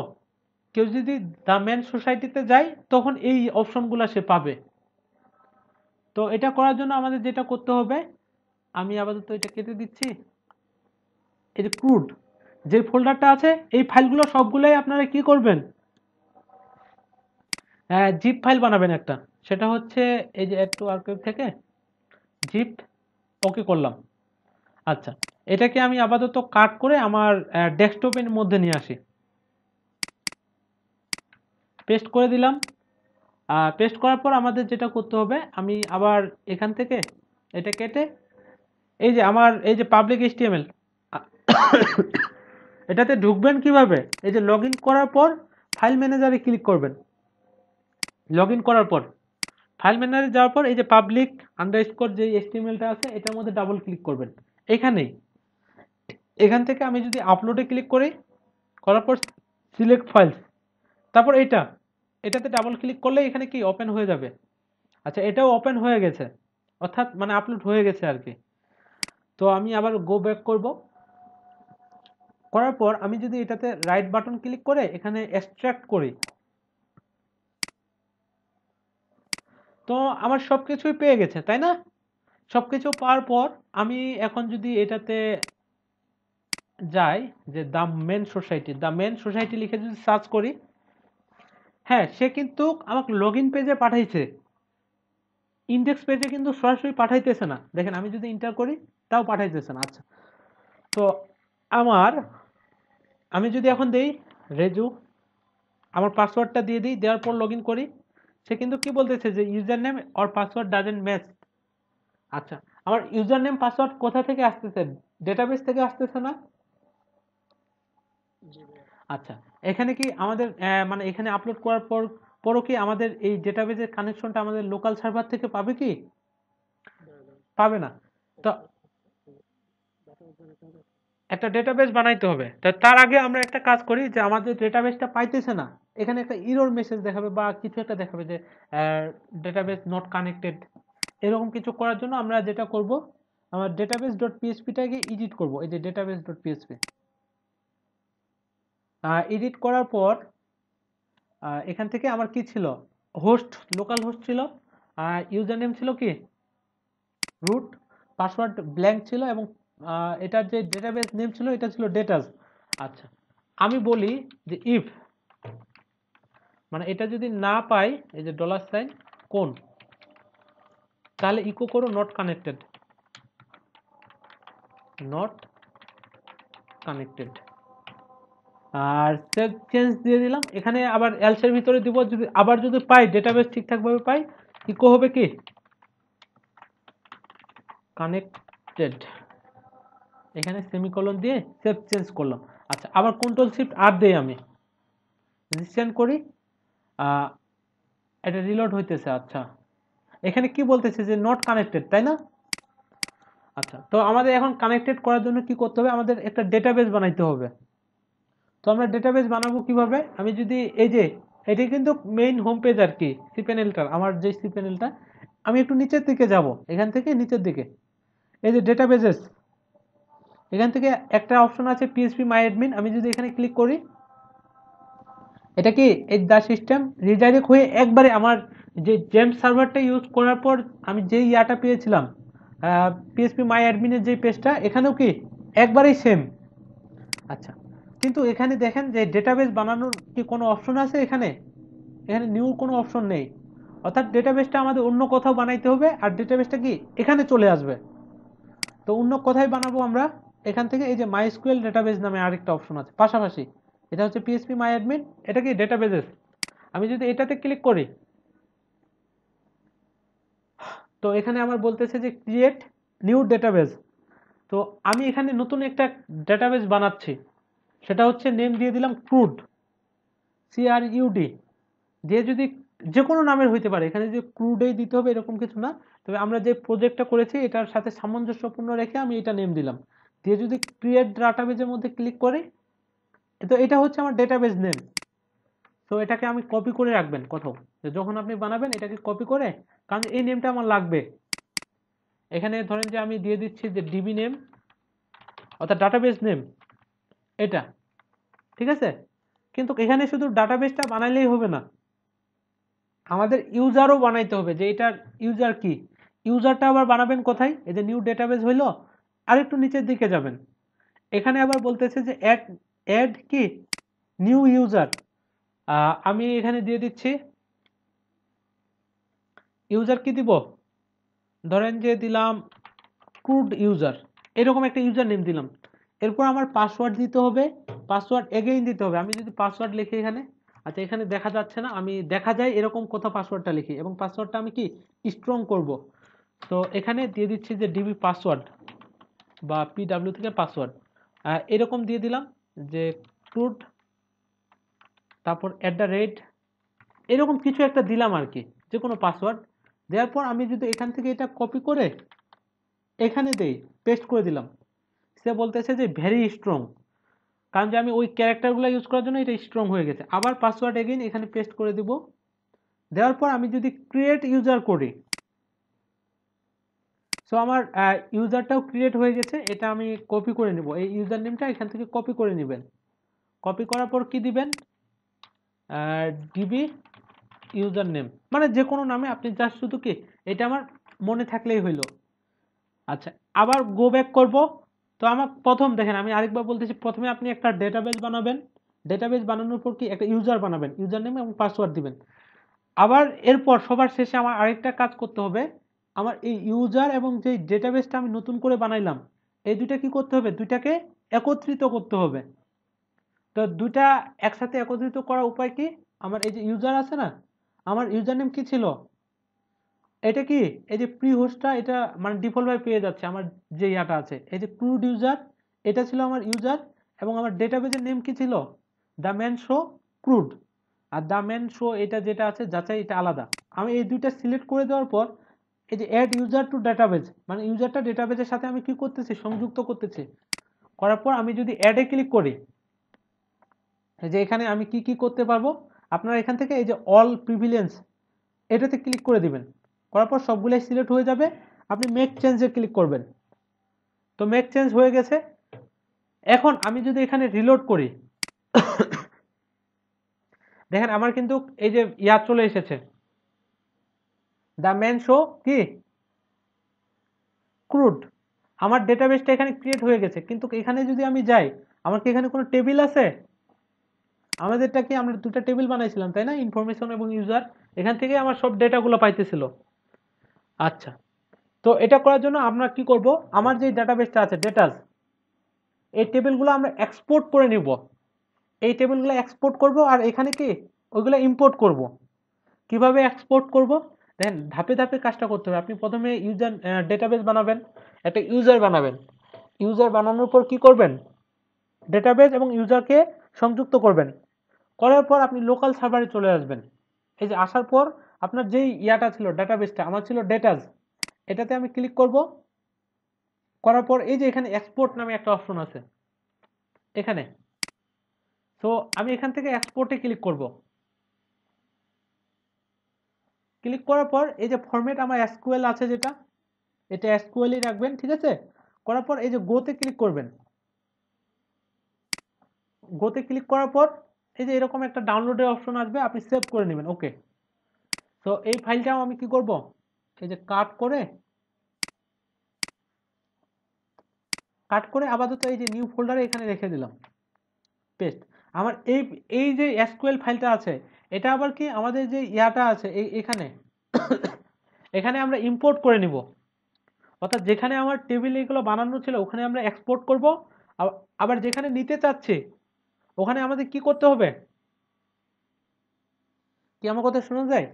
কেউ যদি দ্য মেন সোসাইটিতে যায় তখন এই অপশনগুলো সে পাবে। তো এটা করার জন্য আমাদের যেটা করতে হবে, আমি আপাতত এটা কেটে দিচ্ছি, এই যে ক্রুড যে ফোল্ডারটা আছে, এই ফাইলগুলো সবগুলোই আপনারা কি করবেন, জিপ ফাইল বানাবেন একটা, সেটা হচ্ছে এই যে অ্যাড টু আর্কাইভ থেকে জিপ ওকে করলাম। আচ্ছা, এটাকে আমি আপাতত কাট করে আমার ডেস্কটপের মধ্যে নিয়ে আসি, পেস্ট করে দিলাম। পেস্ট করার পর আমাদের যেটা করতে হবে, আমি আবার এখান থেকে এটা কেটে এই যে আমার এই যে পাবলিক এইচটিএমএল, এটাতে ঢুকবেন কিভাবে? এই যে লগ ইন করার পর ফাইল ম্যানেজারে ক্লিক করবেন। লগ ইন করার পর ফাইল ম্যানেজারে যাওয়ার পর এই যে পাবলিক আন্ডারস্কোর যে এইচটিএমএলটা আছে এটার মধ্যে ডাবল ক্লিক করবেন। এখানেই, এখান থেকে আমি যদি আপলোডে ক্লিক করি, করার পর সিলেক্ট ফাইলস, তারপর এটাতে ডাবল ক্লিক করলে এখানে কি ওপেন হয়ে যাবে। আচ্ছা, এটাও ওপেন হয়ে গেছে, অর্থাৎ মানে আপলোড হয়ে গেছে আর কি। তো আমি আবার গো ব্যাক করব। করার পর আমি যদি এটাতে রাইট বাটন ক্লিক করে এখানে এক্সট্রাক্ট করি, তো আমার সবকিছুই পেয়ে গেছে, তাই না? সবকিছু পাওয়ার পর আমি এখন যদি এটাতে যাই, যে দ্য মেন সোসাইটি লিখে যদি সার্চ করি, হ্যাঁ সে কিন্তু আমাকে লগ ইন পেজে পাঠাইছে, ইন্ডেক্স পেজে কিন্তু সরাসরি পাঠাইতেছে না। দেখেন আমি যদি ইন্টার করি তাও পাঠাইতেছে না। আচ্ছা, তো আমার আমি যদি এখন দেই রেজু, আমার পাসওয়ার্ডটা দিয়ে দিই, দেওয়ার পর লগ ইন করি, সে কিন্তু কি বলতেছে যে user name or password doesn't match. আচ্ছা, আমার ইউজার নেম পাসওয়ার্ড কোথা থেকে আসতেছে? ডেটাবেস থেকে আসতেছে না? আচ্ছা, এখানে কি আমাদের মানে এখানে আপলোড করার পর পরও কি আমাদের এই ডেটাবেসের কানেকশনটা আমাদের লোকাল সার্ভার থেকে পাবে কি? পাবে না। তো একটা ডেটাবেস বানাইতে হবে। তার আগে আমরা একটা কাজ করি, যে আমাদের ডেটাবেসটা পাইতেছে না, এখানে একটা এরর মেসেজ দেখাবে বা কিছু একটা দেখাবে যে ডেটাবেস নট কানেক্টেড, এরকম কিছু করার জন্য আমরা যেটা করব, আমার ডেটাবেস ডট পিএইচপিটাকে এডিট করব। এই যে ডেটাবেস ডট পিএইচপি এডিট করার পর এখান থেকে আমার কি ছিল, হোস্ট, লোকাল হোস্ট ছিল, ইউজার নেম ছিল কি রুট, পাসওয়ার্ড ব্ল্যাঙ্ক ছিল, এবং এটার যে ডেটাবেস নেম ছিল এটা ছিল ডেটাস। আচ্ছা, আমি বলি যে ইফ, মানে এটা যদি না পাই, এই যে ডলার সাইন কোন, তাহলে ইকো করো নট কানেক্টেড, নট কানেক্টেড, আর সেভ চেঞ্জ দিয়ে দিলাম। এখানে আবার এলসের ভিতরে দিব, যদি আবার যদি পাই ডেটাবেস ঠিকঠাকভাবে পাই, ইকো হবে কি কানেক্টেড, এখানে সেমিকোলন দিয়ে সেভ চেঞ্জ করলাম। আচ্ছা, আবার কন্ট্রোল শিফট আর দেই, আমি রিসেন্ড করি, এটা রিলোড হইতেছে। আচ্ছা, এখানে কি বলতেছে যে নট কানেক্টেড, তাই না? আচ্ছা, তো আমাদের এখন কানেক্টেড করার জন্য কি করতে হবে, আমাদের একটা ডেটাবেস বানাইতে হবে। তো আমরা ডেটাবেস বানাবো কিভাবে? আমি যদি এই যে এটি কিন্তু মেইন হোম পেজ আর কি, সি প্যানেলটার, আমার যে সি প্যানেলটা, আমি একটু নিচের দিকে যাব, এখান থেকে নিচের দিকে এই যে ডেটাবেসেস, এখান থেকে একটা অপশন আছে পিএইচপি মাই অ্যাডমিন, আমি যদি এখানে ক্লিক করি, এটা কি এই দা সিস্টেম রিডাইরেক্ট হয়ে একবারে আমার যে জেমস সার্ভারটা ইউজ করার পর আমি যে ইয়াটা পেয়েছিলাম, পিএইচপি মাই অ্যাডমিনের যে পেজটা, এখানেও কি একবারেই সেম। আচ্ছা, কিন্তু এখানে দেখেন যে ডেটাবেস বানানোর কি কোনো অপশন আছে? এখানে এখানে নিউ কোনো অপশন নেই, অর্থাৎ ডেটাবেসটা আমাদের অন্য কোথাও বানাইতে হবে, আর ডেটাবেসটা কি এখানে চলে আসবে। তো অন্য কোথায় বানাবো আমরা? এখান থেকে এই যে মাইস্কুয়েল ডেটাবেস নামে আরেকটা অপশন আছে পাশাপাশি, এটা হচ্ছে পিএইচপি মাই অ্যাডমিন, এটা কি ডেটাবেসেস। আমি যদি এটাতে ক্লিক করি, তো এখানে আমার বলতেছে যে ক্রিয়েট নিউ ডেটাবেস। তো আমি এখানে নতুন একটা ডেটাবেস বানাচ্ছি, সেটা হচ্ছে নেম দিয়ে দিলাম ক্রুড, CRUD, দিয়ে যদি যে কোনো নামের হইতে পারে, এখানে যে ক্রুডেই দিতে হবে এরকম কিছু না, তবে আমরা যে প্রজেক্টটা করেছি এটার সাথে সামঞ্জস্যপূর্ণ রেখে আমি এটা নেম দিলাম। দিয়ে যদি ক্রিয়েট ডাটাবেজের মধ্যে ক্লিক করি, তো এটা হচ্ছে আমার ডেটাবেস নেম। তো এটাকে আমি কপি করে রাখবেন কোথাও, যখন আপনি বানাবেন এটাকে কপি করে, কারণ এই নেমটা আমার লাগবে। এখানে ধরেন যে আমি দিয়ে দিচ্ছি যে ডিবি নেম, অর্থাৎ ডাটাবেস নেম এটা, ঠিক আছে? কিন্তু এখানে শুধু ডাটাবেসটা বানাইলেই হবে না, আমাদের ইউজারও বানাইতে হবে, যে এটার ইউজার কি, ইউজারটা আবার বানাবেন কোথায়? এই যে নিউ ডেটাবেস হইলো, আর একটু নিচের দিকে যাবেন, এখানে আবার বলতেছে যে অ্যাড, অ্যাড কি নিউ ইউজার, আমি এখানে দিয়ে দিচ্ছি ইউজার কি দিব, ধরেন যে দিলাম ক্রুড ইউজার, এরকম একটা ইউজার নেম দিলাম। এরপর আমার পাসওয়ার্ড দিতে হবে, পাসওয়ার্ড এগেইন দিতে হবে। আমি যদি পাসওয়ার্ড লিখি এখানে, আচ্ছা এখানে দেখা যাচ্ছে না, আমি দেখা যায় এরকম কোথাও পাসওয়ার্ডটা লিখি এবং পাসওয়ার্ডটা আমি কি স্ট্রং করব। তো এখানে দিয়ে দিচ্ছি যে ডিবি পাসওয়ার্ড বা পিডাব্লিউ থেকে পাসওয়ার্ড, এরকম দিয়ে দিলাম যে ক্রুড, তারপর @ এরকম কিছু একটা দিলাম আর কি, যে কোনো পাসওয়ার্ড দেওয়ার পর আমি যদি এখান থেকে এটা কপি করে এখানে দেই, পেস্ট করে দিলাম, সে বলতেছে যে ভেরি স্ট্রং, কারণ যে আমি ওই ক্যারেক্টারগুলো ইউজ করার জন্য এটা স্ট্রং হয়ে গেছে। আবার পাসওয়ার্ড এগেইন এখানে পেস্ট করে দিব, দেওয়ার পর আমি যদি ক্রিয়েট ইউজার করি, সো আমার ইউজারটাও ক্রিয়েট হয়ে গেছে। এটা আমি কপি করে নিব, এই ইউজার নেমটা এখান থেকে কপি করে নেবেন। কপি করার পর কি দিবেন, ডিবি ইউজার নেম, মানে যে কোনো নামে আপনি জাস্ট শুধু কি এটা আমার মনে থাকলেই হইলো। আচ্ছা, আবার গো ব্যাক করব। তো আমার প্রথম দেখেন, আমি আরেকবার বলতেছি, প্রথমে আপনি একটা ডেটাবেস বানাবেন, ডেটাবেস বানানোর পর কি একটা ইউজার বানাবেন, ইউজার নেম এবং পাসওয়ার্ড দিবেন। আবার এরপর সবার শেষে আমার আরেকটা কাজ করতে হবে, আমার এই ইউজার এবং যে ডেটাবেসটা আমি নতুন করে বানাইলাম, এই দুইটা কি করতে হবে, দুইটাকে একত্রিত করতে হবে। তো দুইটা একসাথে একত্রিত করার উপায় কি, আমার এই যে ইউজার আছে না, আমার ইউজার নেম কি ছিল, এটা কি এই যে প্রি হোস্টটা, এটা মানে ডিফল্ট ভাবে পেয়ে যাচ্ছে আমার যে ইয়াটা আছে, এই যে ক্রুড ইউজার, এটা ছিল আমার ইউজার, এবং আমার ডেটাবেজের নেম কি ছিল, the man show crude. Are the man show এটা যেটা আছে যাচাই, এটা আলাদা। আমি এই দুইটা সিলেক্ট করে দেওয়ার পর এই যে অ্যাড ইউজার টু ডেটাবেজ, মানে ইউজারটা ডেটাবেজের সাথে আমি কি করতেছি, সংযুক্ত করতেছি। করার পর আমি যদি অ্যাডে ক্লিক করি, এই যে এখানে আমি কি কি করতে পারবো, আপনারা এখান থেকে এই যে অল প্রিভিলেন্স এটাতে ক্লিক করে দিবেন। করার পর সবগুলাই সিলেক্ট হয়ে যাবে, আপনি মেক চেঞ্জে ক্লিক করবেন। তো মেক চেঞ্জ হয়ে গেছে। এখন আমি যদি এখানে রিলোড করি, দেখেন আমার কিন্তু এই যে ইয়া চলে এসেছে, দ্য ম্যান শো কি ক্রুড, আমার ডেটাবেসটা এখানে ক্রিয়েট হয়ে গেছে। কিন্তু এখানে যদি আমি যাই, আমার কি এখানে কোনো টেবিল আছে, আমাদেরটা কি আমরা দুটো টেবিল বানাইছিলাম তাই না, ইনফরমেশন এবং ইউজার, এখান থেকে আমার সব ডেটাগুলো পাইতেছিল। আচ্ছা, তো এটা করার জন্য আমরা কি করব, আমার যে ডেটাবেসটা আছে ডেটাস, এই টেবিলগুলো আমরা এক্সপোর্ট করে নিব, এই টেবিলগুলো এক্সপোর্ট করব আর এখানে কি ওইগুলো ইম্পোর্ট করব। কিভাবে এক্সপোর্ট করব, দেখেন ধাপে ধাপে কাজটা করতে হবে। আপনি প্রথমে ইউজার ডেটাবেস বানাবেন, একটা ইউজার বানাবেন, ইউজার বানানোর পর কি করবেন, ডেটাবেস এবং ইউজারকে সংযুক্ত করবেন। করার পর আপনি লোকাল সার্ভারে চলে আসবেন। এই যে আসার পর আপনার যেই ইয়াটা ছিল ডেটাবেসটা, আমার ছিল ডেটাস, এটাতে আমি ক্লিক করব। করার পর এই যে এখানে এক্সপোর্ট নামে একটা অপশন আছে এখানে, তো আমি এখান থেকে এক্সপোর্টে ক্লিক করব। ক্লিক করার পর এই যে ফরম্যাট আমার এসকিউএল আছে যেটা, এটা এসকিউএলই রাখবেন, ঠিক আছে। করার পর এই যে গোতে ক্লিক করবেন। গোতে ক্লিক করার পর এই যে এরকম একটা ডাউনলোডের অপশন আসবে, আপনি সেভ করে নেবেন। ওকে, তো এই ফাইলটাও আমি কি করব, এই যে কাট করে আপাতত এই যে নিউ ফোল্ডারে এখানে রেখে দিলাম, পেস্ট। আমার এই এই যে এসকিউএল ফাইলটা আছে, এটা আবার কি আমাদের যে ইয়াটা আছে এখানে এখানে আমরা ইম্পোর্ট করে নিব। অর্থাৎ যেখানে আমার টেবিল এগুলো বানানো ছিল ওখানে আমরা এক্সপোর্ট করব, আবার যেখানে নিতে চাচ্ছি ওখানে আমাদের কি করতে হবে, কি আমার কথা শোনা যায়,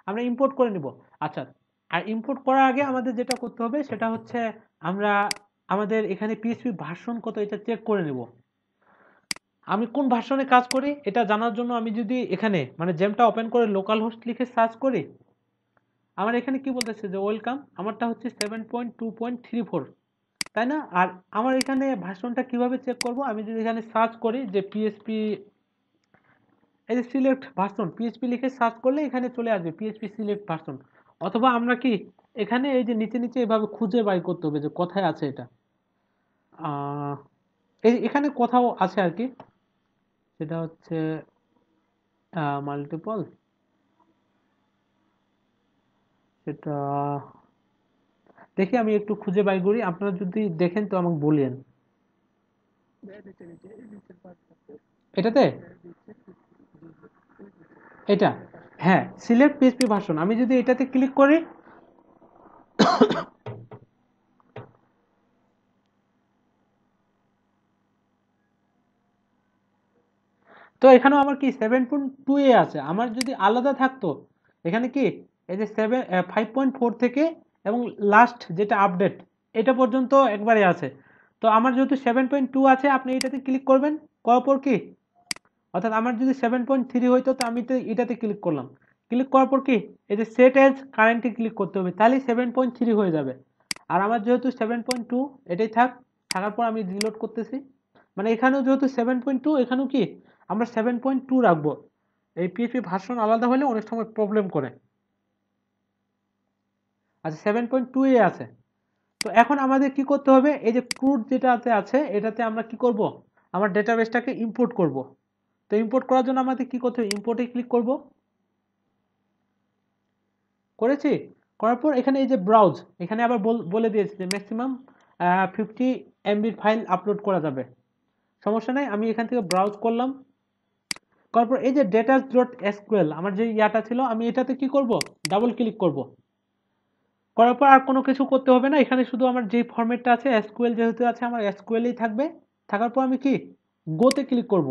আমরা ইম্পোর্ট করে নিব। আচ্ছা, আর ইম্পোর্ট করার আগে আমাদের যেটা করতে হবে সেটা হচ্ছে আমরা আমাদের এখানে পিএইচপি ভার্সন কত এটা চেক করে নেব। আমি কোন ভার্সনে কাজ করি এটা জানার জন্য আমি যদি এখানে মানে জেমটা ওপেন করে লোকাল হোস্ট লিখে সার্চ করি, আমার এখানে কি বলতেছে যে ওয়েলকাম, আমারটা হচ্ছে 7.2.34, তাই না। আর আমার এখানে ভার্সনটা কিভাবে চেক করব, আমি যদি এখানে সার্চ করি যে পিএইচপি, এই যে সিলেক্ট ভার্সন, পিএইচপি লিখে সার্চ করলে এখানে চলে আসবে পিএইচপি সিলেক্ট ভার্সন। অথবা আমরা কি এখানে এই যে নিচে নিচে এভাবে খুঁজে বাই করতে হবে যে কোথায় আছে এটা, এই এখানে কোথাও আছে আর কি, সেটা হচ্ছে মাল্টিপল, সেটা দেখি আমি একটু খুঁজে বাই করি, আপনারা যদি দেখেন তো আমাকে বলেন। এটাতে, এটা হ্যাঁ, সিলেক্ট পিএইচপি ভার্সন, আমি যদি এটাতে ক্লিক করি, তো এখানেও আমার কি 7.2 এ আছে। আমার যদি আলাদা থাকতো, এখানে কি এই যে 5.4 থেকে এবং লাস্ট যেটা আপডেট এটা পর্যন্ত একবারে আছে। তো আমার যেহেতু 7.2 আছে, আপনি এটাতে ক্লিক করবেন, করার পর কি, অর্থাৎ আমার যদি 7.3 হইতো, তো আমি তো এটাতে ক্লিক করলাম, ক্লিক করার পর কি এই যে সেট এজ কারেন্টে ক্লিক করতে হবে, তাহলে 7.3 হয়ে যাবে। আর আমার যেহেতু 7.2 এটাই থাকার পর আমি রিলোড করতেছি, মানে এখানেও যেহেতু 7.2, এখানেও কি আমরা 7.2 রাখবো। এই পিএইচপি ভার্সন আলাদা হলে অনেক সময় প্রবলেম করে। আচ্ছা, 7.2 এ আছে। তো এখন আমাদের কি করতে হবে, এই যে ক্রুড যেটাতে আছে এটাতে আমরা কি করব, আমার ডেটাবেসটাকে ইম্পোর্ট করব। তো ইম্পোর্ট করার জন্য আমাদের কি করতে হবে, ইম্পোর্টে ক্লিক করব, করেছি। করার পর এখানে এই যে ব্রাউজ, এখানে আবার বলে দিয়েছি যে ম্যাক্সিমাম 50 এমবির ফাইল আপলোড করা যাবে, সমস্যা নাই, আমি এখান থেকে ব্রাউজ করলাম। করার পর এই যে ডেটাস ডট এসকিউএল আমার যে ইয়াটা ছিল, আমি এটাতে কি করব, ডাবল ক্লিক করব। করার পর আর কোনো কিছু করতে হবে না, এখানে শুধু আমার যে ফরম্যাটটা আছে এসকিউএল যেহেতু আছে, আমার এসকিউএলই থাকবে। থাকার পর আমি কি গোতে ক্লিক করব।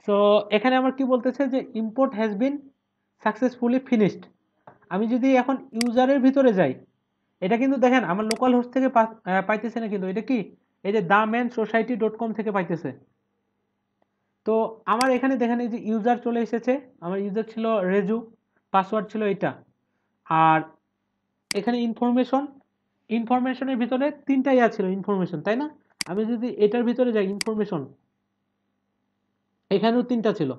সো এখানে আমার কি বলতেছে যে import has been successfully finished. আমি যদি এখন ইউজারের ভিতরে যাই, এটা কিন্তু দেখেন আমার লোকাল হোস্ট থেকে পাইতেছে না, কিন্তু এটা কি এই যে themanSociety.com থেকে পাইতেছে। তো আমার এখানে দেখেন এই যে ইউজার চলে এসেছে, আমার ইউজার ছিল রেজু, পাসওয়ার্ড ছিল এটা। আর এখানে ইনফরমেশনের ভিতরে তিনটা ইয়া ছিল ইনফরমেশন, তাই না? আমি যদি এটার ভিতরে যাই ইনফরমেশন, এখানেও তিনটা ছিল।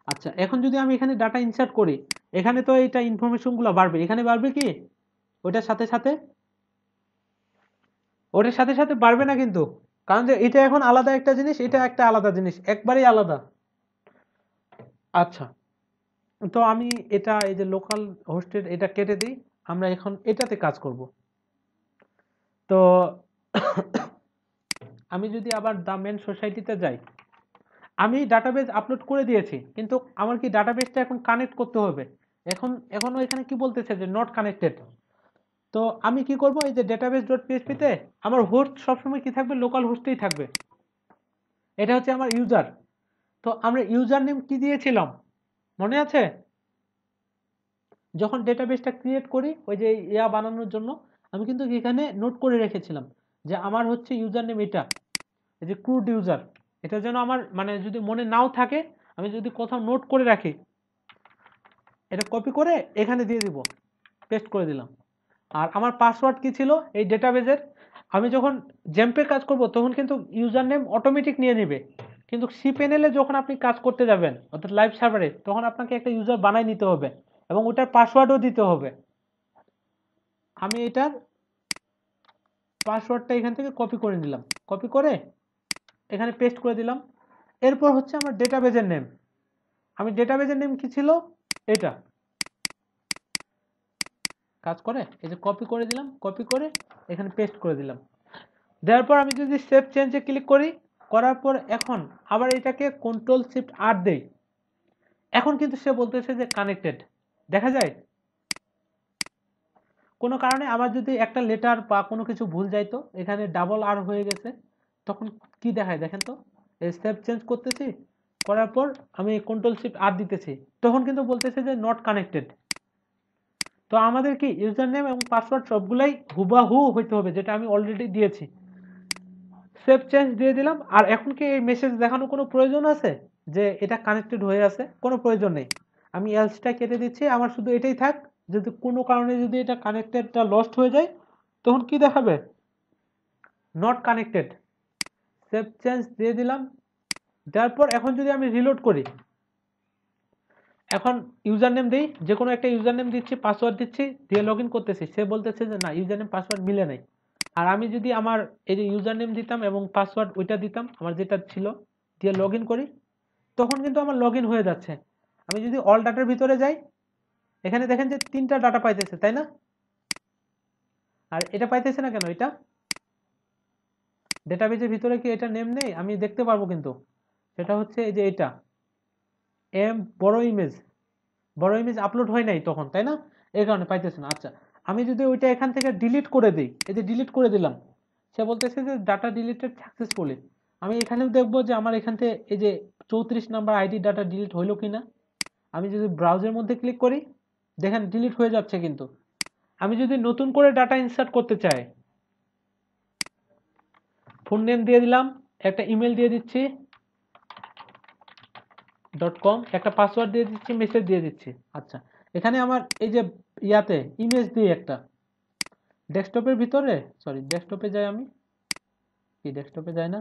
আচ্ছা, এখন যদি আমি এখানে ডাটা ইনসার্ট করি, এখানে তো এটা ইনফরমেশনগুলো বাড়বে, এখানে বাড়বে কি ওটার সাথে সাথে, ওটার সাথে সাথে বাড়বে না কিন্তু, কারণ যে এটা এখন আলাদা একটা জিনিস, এটা একটা আলাদা জিনিস, একবারেই আলাদা। আচ্ছা, তো আমি এটা এই যে লোকাল হোস্টের এটা কেটে দিই, আমরা এখন এটাতে কাজ করব। তো আমি যদি আবার দ্য মেন সোসাইটিতে যাই, আমি ডাটাবেস আপলোড করে দিয়েছি, কিন্তু আমার কি ডাটাবেসটা এখন কানেক্ট করতে হবে। এখনো এখানে কি বলতেছে যে নট কানেক্টেড। তো আমি কি করব, এই যে ডেটাবেস ডট পিএইচপিতে আমার হোস্ট সবসময় কি থাকবে, লোকাল হোস্টেই থাকবে। এটা হচ্ছে আমার ইউজার। তো আমরা ইউজার নেম কি দিয়েছিলাম মনে আছে, যখন ডেটাবেসটা ক্রিয়েট করি ওই যে ইয়া বানানোর জন্য, আমি কিন্তু এখানে নোট করে রেখেছিলাম যে আমার হচ্ছে ইউজার নেম এটা, এই যে ক্রুড ইউজার। এটা যেন আমার মানে যদি মনে নাও থাকে, আমি যদি কোথাও নোট করে রাখি, এটা কপি করে এখানে দিয়ে দিব, পেস্ট করে দিলাম। আর আমার পাসওয়ার্ড কি ছিল এই ডেটাবেজের, আমি যখন জেম্পে কাজ করব তখন কিন্তু ইউজার নেম অটোমেটিক নিয়ে নেবে, কিন্তু সি প্যানেলে যখন আপনি কাজ করতে যাবেন অর্থাৎ লাইভ সার্ভারে, তখন আপনাকে একটা ইউজার বানাই নিতে হবে এবং ওটার পাসওয়ার্ডও দিতে হবে। আমি এটার পাসওয়ার্ডটা এখান থেকে কপি করে নিলাম, কপি করে এখানে পেস্ট করে দিলাম। এরপর হচ্ছে আমার ডেটাবেজের নেম, আমি ডেটাবেজের নেম কি ছিল এটা, কাজ করে এই যে কপি করে দিলাম, কপি করে এখানে পেস্ট করে দিলাম। দেওয়ার পর আমি যদি সেভ চেঞ্জে ক্লিক করি, করার পর এখন আবার এটাকে কন্ট্রোল শিফট আর দেই, এখন কিন্তু সে বলতেছে যে কানেক্টেড, দেখা যায়। কোনো কারণে আমার যদি একটা লেটার বা কোনো কিছু ভুল যাইতো, এখানে ডাবল আর হয়ে গেছে, তখন কি দেখায় দেখেন তো, সেভ চেঞ্জ করতেছি, করার পর আমি কন্ট্রোল শিফট আর দিতেছি, তখন কিন্তু বলতেছে যে নট কানেক্টেড। তো আমাদের কি ইউজার নেম এবং পাসওয়ার্ড সবগুলাই হুবাহু হইতে হবে, যেটা আমি অলরেডি দিয়েছি। সেভ চেঞ্জ দিয়ে দিলাম। আর এখন কি এই মেসেজ দেখানোর কোনো প্রয়োজন আছে যে এটা কানেক্টেড হয়ে আছে? কোনো প্রয়োজন নেই। আমি এলসটা কেটে দিচ্ছি, আমার শুধু এটাই থাক, যদি কোনো কারণে যদি এটা কানেক্টেডটা লস্ট হয়ে যায়, তখন কি দেখাবে, নট কানেক্টেড। সেভ চেঞ্জ দিয়ে দিলাম। দেওয়ার পর এখন যদি আমি রিলোড করি, এখন ইউজার নেম দিই, যে কোনো একটা ইউজার নেম দিচ্ছি, পাসওয়ার্ড দিচ্ছি, দিয়ে লগ ইন করতেছি, সে বলতেছে যে না ইউজার নেম পাসওয়ার্ড মিলে নাই। আর আমি যদি আমার এই যে ইউজার নেম দিতাম এবং পাসওয়ার্ড ওইটা দিতাম আমার যেটা ছিল, দিয়ে লগ ইন করি, তখন কিন্তু আমার লগ ইন হয়ে যাচ্ছে। আমি যদি অল ডাটার ভিতরে যাই, এখানে দেখেন যে তিনটা ডাটা পাইতেছে, তাই না? আর এটা পাইতেছে না কেন, এটা ডেটাবেজের ভিতরে কি এটা নেম নেই? আমি দেখতে পারবো কিন্তু, সেটা হচ্ছে এই যে এটা, এম বড় ইমেজ আপলোড হয় নাই তখন, তাই না? এই কারণে পাইতেছে না। আচ্ছা, আমি যদি ওইটা এখান থেকে ডিলিট করে দিই, এই যে ডিলিট করে দিলাম, সে বলতেছে যে ডাটা ডিলিটেড সাকসেসফুলি। আমি এখানেও দেখবো যে আমার এখান থেকে এই যে 34 নাম্বার আইডি ডাটা ডিলিট হইলো কিনা। আমি যদি ব্রাউজারের মধ্যে ক্লিক করি, দেখেন ডিলিট হয়ে যাচ্ছে। কিন্তু আমি যদি নতুন করে ডাটা ইনসার্ট করতে চাই, ফোন নেম দিয়ে দিলাম, একটা ইমেল দিয়ে দিচ্ছি .com, একটা পাসওয়ার্ড দিয়ে দিচ্ছি, মেসেজ দিয়ে দিচ্ছি। আচ্ছা, এখানে আমার এই যে ইয়াতে ইমেজ দিয়ে একটা ডেস্কটপের ভিতরে, সরি ডেস্কটপে যাই, আমি কি ডেস্কটপে যাই না,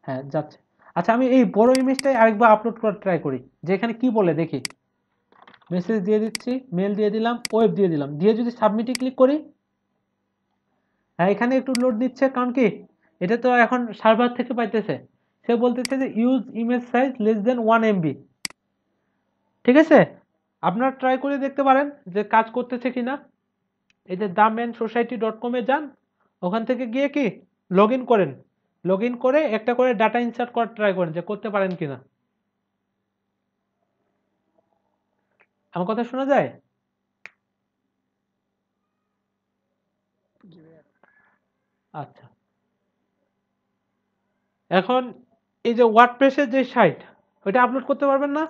হ্যাঁ যাচ্ছে। আচ্ছা, আমি এই বড় ইমেজটাই আরেকবার আপলোড করার ট্রাই করি, যে এখানে কি বলে দেখি। মেসেজ দিয়ে দিচ্ছি, মেল দিয়ে দিলাম, ওয়েব দিয়ে দিলাম, দিয়ে যদি সাবমিটে ক্লিক করি, হ্যাঁ এখানে একটু লোড নিচ্ছে, কারণ কি এটা তো এখন সার্ভার থেকে পাইতেছে। সে বলতেছে যে use image size less than 1 MB। ঠিক আছে, আপনারা ট্রাই করে দেখতে পারেন যে কাজ করতেছে কিনা। এই যে themanSociety.com-এ যান, ওখান থেকে গিয়ে কি লগ ইন করেন, লগ ইন করে একটা করে ডাটা ইনসার্ট করার ট্রাই করেন যে করতে পারেন কিনা। আমার কথা শোনা যায়? আচ্ছা, এখন এই যে ওয়ার্ডপ্রেসের যে সাইট, ওইটা আপলোড করতে পারবেন না?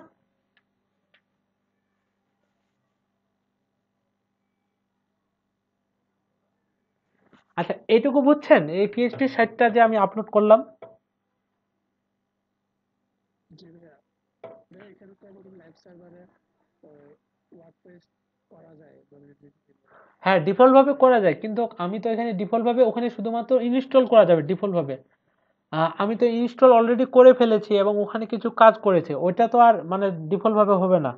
আচ্ছা, এইটুকু বুঝছেন, এই পিএইচপি সাইটটা যে আমি আপলোড করলাম। হ্যাঁ, ডিফল্ট ভাবে করা যায়, কিন্তু আমি তো এখানে ডিফল্ট ভাবে, ওখানে শুধুমাত্র ইনস্টল করা যাবে ডিফল্ট ভাবে। আমি তো ইনস্টল অলরেডি করে ফেলেছি এবং ওখানে কিছু কাজ করেছে, ওইটা তো আর মানে ডিফল্ট ভাবে হবে না।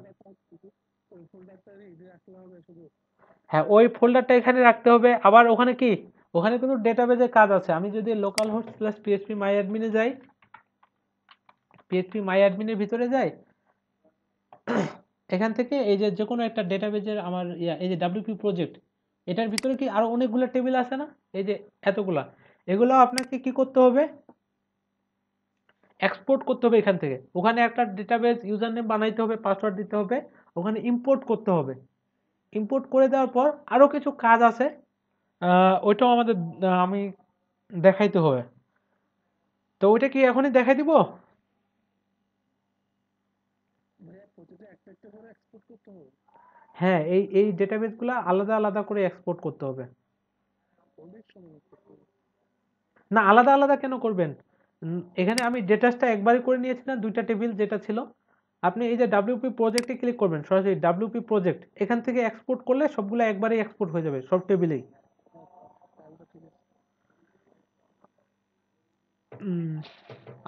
হ্যাঁ, ওই ফোল্ডারটা এখানে রাখতে হবে। আবার ওখানে কি, ওখানে কিন্তু ডেটাবেজের কাজ আছে। আমি যদি localhost plus PHP my অ্যাডমিনে যাই, পিএইচপি মাই অ্যাডমিনের ভিতরে যাই, এখান থেকে এই যে যে কোনো একটা ডেটাবেজের আমার এই যে ডাব্লিউপি প্রজেক্ট, এটার ভিতরে কি আরো অনেকগুলো টেবিল আছে না, এই যে এতগুলা, এগুলো আপনাকে কি করতে হবে, এক্সপোর্ট করতে হবে এখান থেকে। ওখানে একটা ডেটাবেজ ইউজার নেম বানাইতে হবে, পাসওয়ার্ড দিতে হবে, ওখানে ইম্পোর্ট করতে হবে। ইম্পোর্ট করে দেওয়ার পর আরো কিছু কাজ আছে, ওইটাও আমাদের আমি দেখাইতে হবে। তো ওইটা কি এখনই দেখাই দিব? হ্যাঁ, এই এই ডেটাবেসগুলো আলাদা আলাদা করে এক্সপোর্ট করতে হবে। না, আলাদা আলাদা কেন করবেন? এখানে আমি ডেটাসটা একবারই করে নিয়েছি না, দুইটা টেবিল যেটা ছিল। আপনি এই যে ডাব্লিউপি প্রজেক্টে ক্লিক করবেন, সরাসরি ডাব্লিউপি প্রজেক্ট, এখান থেকে এক্সপোর্ট করলে সবগুলো একবারই এক্সপোর্ট হয়ে যাবে সব টেবিলেই।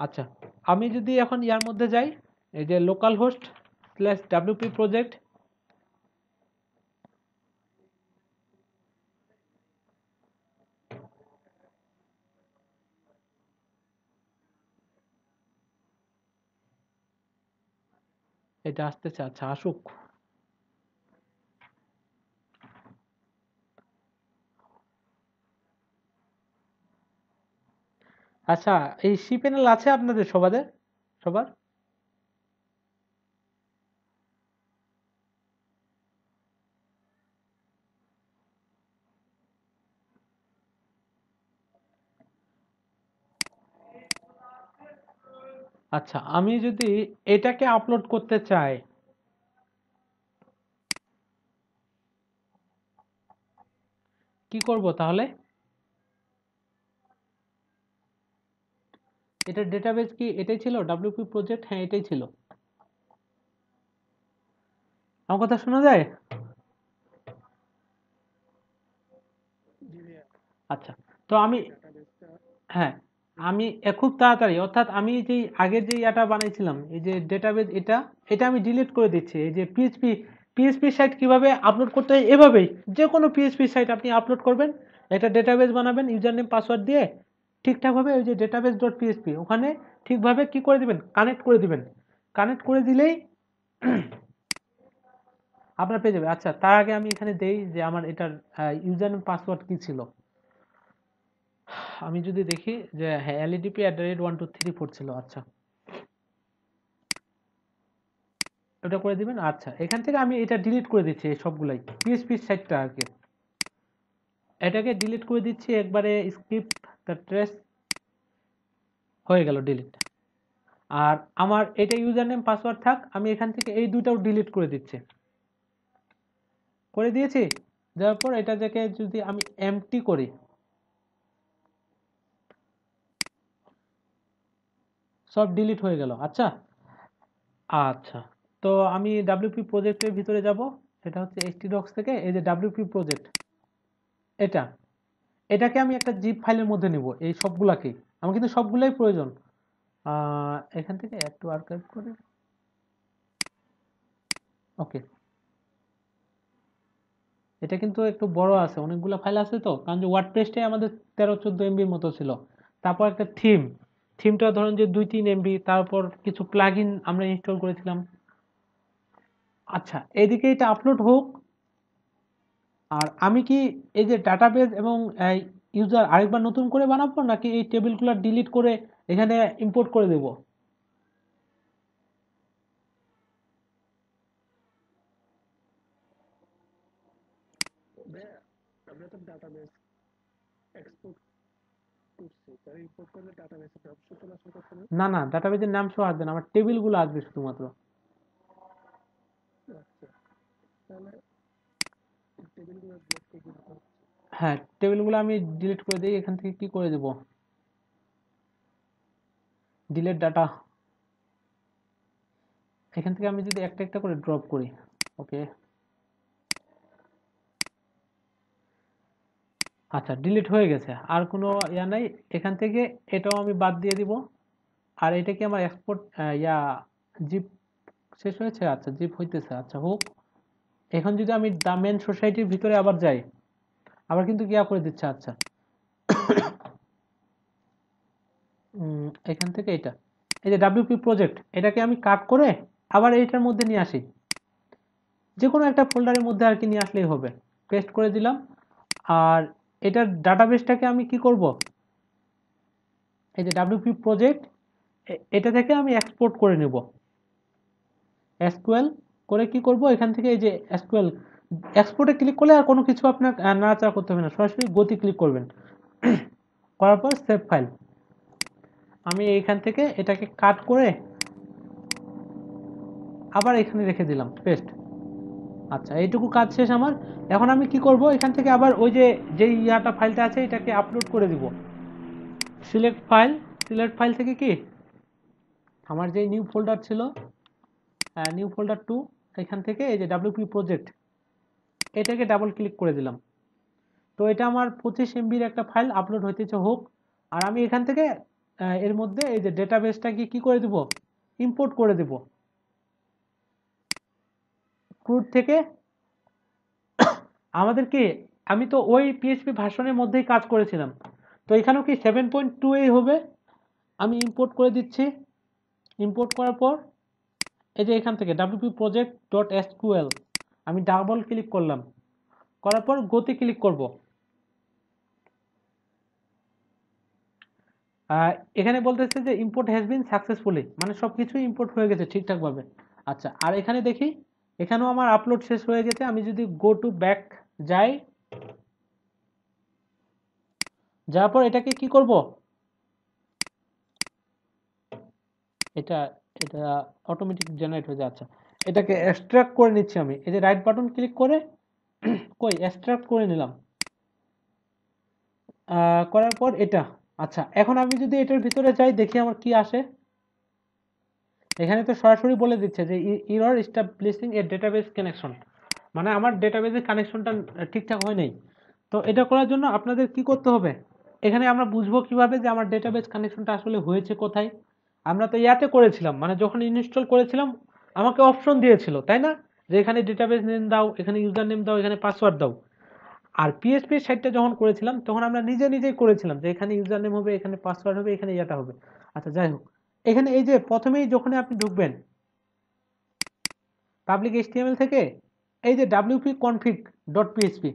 আচ্ছা, আমি যদি এখন ইয়ার মধ্যে যাই, এই যে local host slash WP project, এটা আসতেছে, আচ্ছা আসুক। আচ্ছা, এই সি প্যানেল আছে আপনাদের সবাদের, সবার? আচ্ছা, আমি যদি এটাকে আপলোড করতে চাই, কি করব তাহলে? এটার ডেটাবেস কি এটাই ছিল, ডাব্লিউপি প্রজেক্ট? হ্যাঁ, এটাই ছিল। আমার কথা শোনা যায়? আচ্ছা, তো আমি, হ্যাঁ, আমি খুব তাড়াতাড়ি, অর্থাৎ আমি যে আগের যে ইয়াটা বানাইছিলাম, এই যে ডেটাবেস, এটা এটা আমি ডিলিট করে দিচ্ছি। এই যে পিএইচপি পিএইচপি সাইট কিভাবে আপলোড করতে হয়, এভাবেই যে কোনো পিএইচপি সাইট আপনি আপলোড করবেন, একটা ডেটাবেস বানাবেন ইউজার নেম পাসওয়ার্ড দিয়ে, ঠিকঠাকভাবে ওই যে ডেটাবেস ডট পিএইচপি, ওখানে ঠিকভাবে কি করে দিবেন, কানেক্ট করে দিবেন। কানেক্ট করে দিলেই আপনার পেয়ে যাবে। আচ্ছা, তার আগে আমি এখানে দেই যে আমার এটার ইউজার নেম পাসওয়ার্ড কি ছিল। আমি যদি দেখি যে হ্যাঁ, LEDP@1234 ছিল। আচ্ছা, ওটা করে দিবেন। আচ্ছা, এখান থেকে আমি এটা ডিলিট করে দিচ্ছি, এই সবগুলাই পিএইচপি সাইটটা আর কি, এটাকে ডিলিট করে দিচ্ছি একবারে, স্কিপ দ্য ট্রেস, হয়ে গেল ডিলিট। আর আমার এটা ইউজার নেম পাসওয়ার্ড থাক, আমি এখান থেকে এই দুটাও ডিলিট করে দিচ্ছি, করে দিয়েছি। দেওয়ার পর এটা থেকে যদি আমি এমটি করি, সব ডিলিট হয়ে গেল। আচ্ছা আচ্ছা, তো আমি ডাব্লিউপি প্রজেক্টের ভিতরে যাব, সেটা হচ্ছে htdocs থেকে এই যে ডাব্লিউপি প্রজেক্ট, এটা এটাকে আমি একটা জিপ ফাইলের মধ্যে নিব, এই সবগুলাকে, আমার কিন্তু সবগুলাই প্রয়োজন। এখান থেকে একটু আর্কাইভ করে, ওকে, এটা কিন্তু একটু বড় আছে, অনেকগুলো ফাইল আছে তো, কারণ যে ওয়ার্ডপ্রেসটাই আমাদের 13-14 এমবির মতো ছিল। তারপর একটা থিমটা ধরেন যে 2-3 এমবি, তারপর কিছু প্লাগইন আমরা ইনস্টল করেছিলাম। আচ্ছা, এদিকে এটা আপলোড হোক, আর আমি কি এই যে ডাটাবেজ এবং ইউজার আরেকবার নতুন করে বানাবো, নাকি এই টেবিলগুলো ডিলিট করে এখানে ইম্পোর্ট করে দেব? আমরা তো ডাটাবেস এক্সপোর্ট করছি, তার ইম্পোর্ট করলে ডাটাবেসের নাম শুধু চলে আসার কথা না? না না, ডাটাবেজের নাম সহ আসবে না, আমার টেবিলগুলো আসবে শুধুমাত্র। আচ্ছা, তাহলে টেবিলগুলো ডিলিট করে দিতে হবে। হ্যাঁ, টেবিলগুলো আমি ডিলিট করে দিই, এখান থেকে কি করে দেব, ডিলিট ডাটা, এখান থেকে আমি যদি একটা একটা করে ড্রপ করি, ওকে, আচ্ছা ডিলিট হয়ে গেছে, আর কোনো ইয়া নাই। এখান থেকে এটাও আমি বাদ দিয়ে দিব। আর এটা কি আমার এক্সপোর্ট ইয়া জিপ শেষ হয়েছে? আচ্ছা, জিপ হইতেছে, আচ্ছা হোক। এখন যদি আমি দ্য মেন সোসাইটির ভিতরে আবার যাই, আবার কিন্তু কি করে দিচ্ছে। আচ্ছা, এখান থেকে এটা, এই যে ডাব্লিউপি প্রজেক্ট, এটাকে আমি কাট করে আবার এইটার মধ্যে নিয়ে আসি, যে কোনো একটা ফোল্ডারের মধ্যে আর কি নিয়ে আসলেই হবে, পেস্ট করে দিলাম। আর এটার ডাটাবেসটাকে আমি কি করব, এই যে ডাব্লিউপি প্রজেক্ট, এটা থেকে আমি এক্সপোর্ট করে নেব, এসকিউএল করে কি করব, এখান থেকে এই যে এসকিউএল এক্সপোর্টে ক্লিক করলে আর কোনো কিছু আপনার নাড়াচাড়া করতে হবে না, সরাসরি গতি ক্লিক করবেন, করার পর সেভ ফাইল, আমি এইখান থেকে এটাকে কাট করে আবার এখানে রেখে দিলাম, পেস্ট। আচ্ছা, এইটুকু কাজ শেষ আমার। এখন আমি কি করব, এখান থেকে আবার ওই যে যেই ইয়াটা ফাইলটা আছে এটাকে আপলোড করে দিব, সিলেক্ট ফাইল থেকে কি আমার যে নিউ ফোল্ডার ছিল, নিউ ফোল্ডার 2, এখান থেকে এই যে ডাব্লিউপি প্রজেক্ট, এটাকে ডাবল ক্লিক করে দিলাম। তো এটা আমার 25 এমবির একটা ফাইল আপলোড হইতেছে, হোক। আর আমি এখান থেকে এর মধ্যে এই যে ডেটাবেসটাকে কি করে দিব, ইম্পোর্ট করে দিব, ক্রুড থেকে। আমাদের কি, আমি তো ওই পিএইচপি ভার্সনের মধ্যেই কাজ করেছিলাম, তো এখানেও কি 7.2 এই হবে। আমি ইম্পোর্ট করে দিচ্ছি, ইম্পোর্ট করার পর এই যে এখান থেকে wp project ডট এসকিউএল আমি ডাবল ক্লিক করলাম, করার পর গতি ক্লিক করব। এখানে বলতেছে যে ইম্পোর্ট হ্যাজ বিন সাকসেসফুলি, মানে সবকিছুই ইম্পোর্ট হয়ে গেছে ঠিকঠাকভাবে। আচ্ছা, আর এখানে দেখি, এখানেও আমার আপলোড শেষ হয়ে গেছে। আমি যদি গো টু ব্যাক যাই, যাওয়ার পর এটাকে কি করব, এটা এটা অটোমেটিক জেনারেট হয়ে যাচ্ছে, এটাকে এক্সট্রাক্ট করে নিচ্ছি আমি, এই যে রাইট বাটন ক্লিক করে কই এক্সট্রাক্ট করে নিলাম, করার পর এটা। আচ্ছা, এখন আমি যদি এটার ভিতরে যাই, দেখি আমার কি আসে। এখানে তো সরাসরি বলে দিচ্ছে যে এরর এস্টাবলিশিং এ ডেটাবেস কানেকশন, মানে আমার ডেটাবেসের কানেকশনটা ঠিকঠাক হয় নাই। তো এটা করার জন্য আপনাদের কি করতে হবে, এখানে আমরা বুঝবো কিভাবে যে আমার ডেটাবেস কানেকশনটা আসলে হয়েছে কোথায়। আমরা তো ইয়াতে করেছিলাম, মানে যখন ইনস্টল করেছিলাম আমাকে অপশন দিয়েছিল, তাই না, যে এখানে ডেটাবেস নেম দাও, এখানে ইউজার নেম দাও, এখানে পাসওয়ার্ড দাও। আর পিএইচপি সাইটটা যখন করেছিলাম তখন আমরা নিজেই করেছিলাম যে এখানে ইউজার নেম হবে, এখানে পাসওয়ার্ড হবে, এখানে ইয়াটা হবে। আচ্ছা, যাই হোক, এখানে এই যে প্রথমেই যখন আপনি ঢুকবেন পাবলিক এইচটিএমএল থেকে, এই যে wp config ডট পিএইচপি,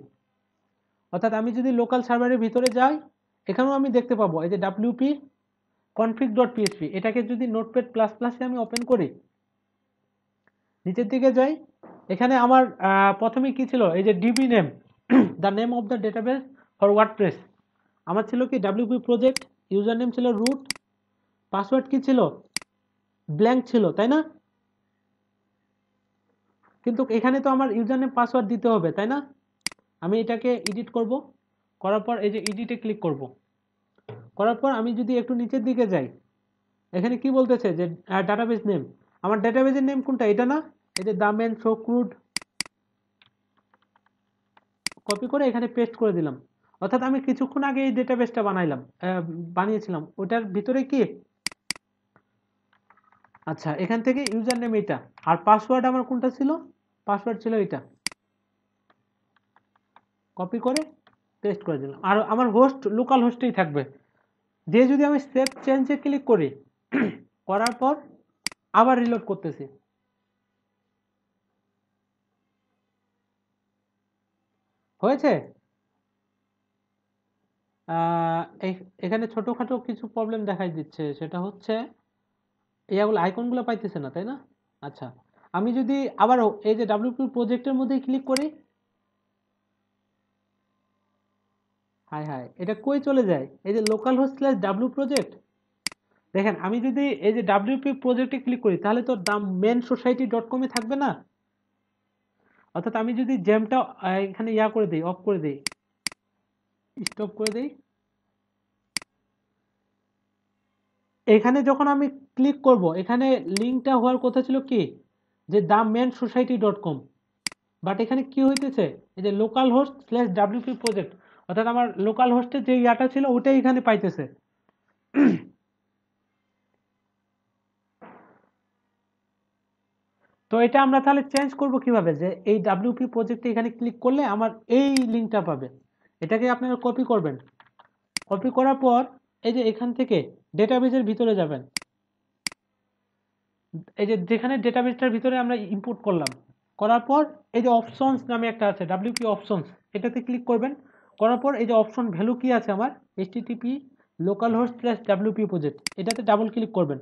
অর্থাৎ আমি যদি লোকাল সার্ভারের ভিতরে যাই, এখানেও আমি দেখতে পাবো এই যে wp config ডট পিএইচপি, এটাকে যদি নোটপ্যাড প্লাস প্লাসে আমি ওপেন করি, নিচের দিকে যাই, এখানে আমার প্রথমে কি ছিল, এই যে DB name, the name of the database for WordPress, আমার ছিল কি ডাব্লিউপি প্রজেক্ট, ইউজার নেম ছিল রুট, পাসওয়ার্ড কি ছিল, ব্ল্যাঙ্ক ছিল, তাই না? কিন্তু এখানে তো আমার ইউজার নেম পাসওয়ার্ড দিতে হবে, তাই না? আমি এটাকে এডিট করব, করার পর এই যে এডিটে ক্লিক করব, করার পর আমি যদি একটু নিচের দিকে যাই, এখানে কি বলতেছে যে ডাটাবেস নেম, আমার ডাটাবেসের নেম কোনটা, এটা না, এই যে the men show crude, copy করে এখানে পেস্ট করে দিলাম। অর্থাৎ আমি কিছুক্ষণ আগে এই ডেটাবেসটা বানিয়েছিলাম, ওটার ভিতরে কি, আচ্ছা এখান থেকে ইউজার নেম এটা, আর পাসওয়ার্ড আমার কোনটা ছিল, পাসওয়ার্ড ছিল এটা, কপি করে পেস্ট করে দিলাম। আর আমার হোস্ট লোকাল হোস্টেই থাকবে। দিয়ে যদি আমি সেভ চেঞ্জে ক্লিক করি, করার পর আবার রিলোড করতেছি, হয়েছে। এখানে ছোটখাটো কিছু প্রবলেম দেখাই দিচ্ছে, সেটা হচ্ছে এইগুলো আইকনগুলো পাইতেছে না, তাই না? আচ্ছা, আমি যদি আবার এই যে ডাব্লিউপি প্রজেক্টের মধ্যে ক্লিক করি, হায় হায়, এটা কই চলে যায়, এই যে local host slash W project, দেখেন আমি যদি এই যে ডাব্লিউপি প্রজেক্টে ক্লিক করি, তাহলে তো মেন সোসাইটি ডট কমে থাকবে না। অর্থাৎ আমি যদি জ্যামটা এখানে করে দিই, অফ করে দিই, স্টপ করে দিই, এখানে যখন আমি ক্লিক করব, এখানে লিঙ্কটা হওয়ার কথা ছিল কি, যে the men society dot com, but এখানে কি হইতেছে, এই যে local host slash WP project, অর্থাৎ আমার লোকাল হোস্টের যে ইয়াটা ছিল ওটাই এখানে পাইতেছে। তো এটা আমরা তাহলে চেঞ্জ করব কিভাবে, যে এই ডাব্লিউপি প্রজেক্টে এখানে ক্লিক করলে আমার এই লিঙ্কটা পাবে, এটাকে আপনারা কপি করবেন, কপি করার পর এই যে এখান থেকে ডেটাবেসের ভিতরে যাবেন, এই যে যেখানে ডেটাবেসটার ভিতরে আমরা ইনপুট করলাম, করার পর এই যে অপশনস নামে একটা আছে, ডাব্লিউপি অপশনস, এটাতে ক্লিক করবেন, করার পর এই যে অপশন ভ্যালু কি আছে আমার, HTTP local host slash WP project, এটাতে ডাবল ক্লিক করবেন,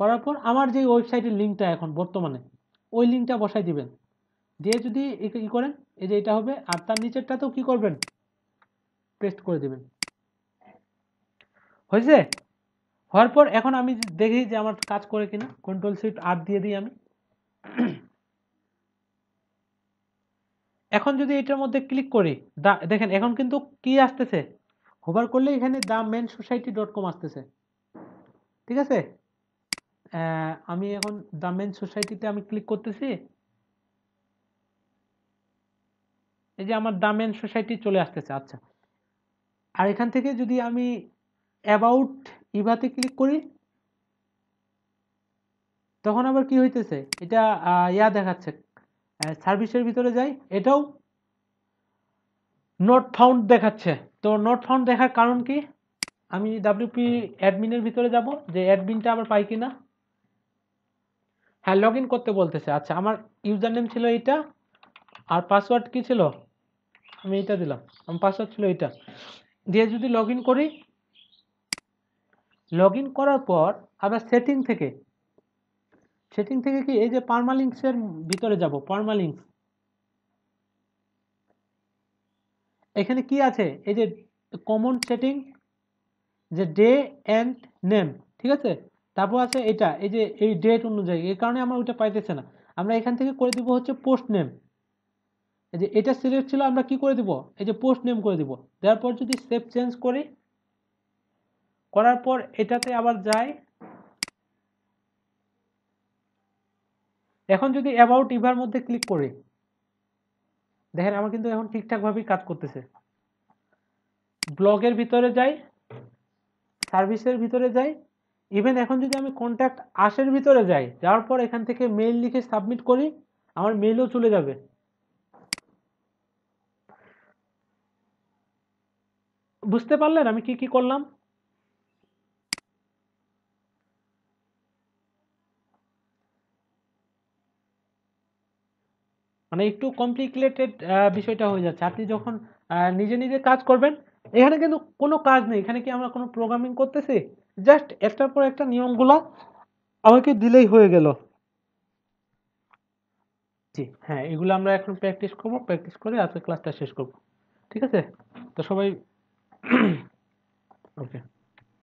করার পর আমার যে ওয়েবসাইটের লিঙ্কটা এখন বর্তমানে, ওই লিঙ্কটা বসাই দিবেন, দিয়ে যদি ই করেন, এই যে এটা হবে, আর তার নিচেরটাতেও কি করবেন, পেস্ট করে দিবেন। হয়েছে? হওয়ার পর এখন আমি দেখি যে আমার কাজ করে কিনা, কন্ট্রোল শিফট আর দিয়ে দিই আমি। এখন যদি এটার মধ্যে ক্লিক করি, দেখেন এখন কিন্তু কি আসতেছে, হোভার করলে এখানে the men society dot com আসতেছে, ঠিক আছে। আমি এখন দ্য মেন সোসাইটিতে আমি ক্লিক করতেছি, এই যে আমার দ্য মেন সোসাইটি চলে আসতেছে। আচ্ছা, আর এখান থেকে যদি আমি অ্যাবাউট ইভাতে ক্লিক করি, তখন আবার কি হইতেছে, এটা দেখাচ্ছে, সার্ভিসের ভিতরে যাই, এটাও নট ফাউন্ড দেখাচ্ছে। তো নট ফাউন্ড দেখার কারণ কি, আমি ডাব্লিউপি অ্যাডমিনের ভিতরে যাব, যে অ্যাডমিনটা আবার পাই কিনা। হ্যাঁ, লগ ইন করতে বলতেছে। আচ্ছা, আমার ইউজার নেম ছিল এইটা, আর পাসওয়ার্ড কি ছিল, আমি এইটা দিলাম, আমার পাসওয়ার্ড ছিল এইটা দিয়ে যদি লগ ইন করি, লগ ইন করার পর আবার সেটিং থেকে কি এই যে পারমালিঙ্কসের ভিতরে যাব, পারমালিঙ্কস, এখানে কি আছে, এই যে কমন সেটিং, যে ডে এন্ড নেম, ঠিক আছে, তারপর আছে এটা, এই যে এই ডেট অনুযায়ী, এই কারণে আমরা ওইটা পাইতেছে না, আমরা এখান থেকে করে দিব হচ্ছে পোস্ট নেম, এই যে এটা সিলেক্ট ছিল, আমরা কি করে দিব, এই যে পোস্ট নেম করে দিব, দেওয়ার পর যদি সেভ চেঞ্জ করি, করার পর এটাতে আবার যাই, এখন যদি অ্যাবাউট ইভার মধ্যে ক্লিক করি, দেখেন আমার কিন্তু এখন ঠিকঠাক ভাবেই কাজ করতেছে। ব্লগের ভিতরে যাই, সার্ভিসের ভিতরে যাই, ইভেন এখন যদি আমি কন্ট্যাক্ট আশের ভিতরে যাই, যাওয়ার পর এখান থেকে মেইল লিখে সাবমিট করি, আমার মেইলও চলে যাবে। বুঝতে পারলেন আমি কি কি করলাম? মানে একটু কমপ্লিকেটেড বিষয়টা হয়ে যাচ্ছে। আপনি যখন নিজে নিজে কাজ করবেন, এখানে কিন্তু কোনো কাজ নেই, এখানে কি আমরা কোনো প্রোগ্রামিং করতেছি, জাস্ট একটার পর একটা নিয়মগুলো আমাকে দিলেই হয়ে গেল। জি হ্যাঁ, এগুলো আমরা এখন প্র্যাকটিস করব, প্র্যাকটিস করে আজকে ক্লাসটা শেষ করব। ঠিক আছে? তো সবাই ওকে।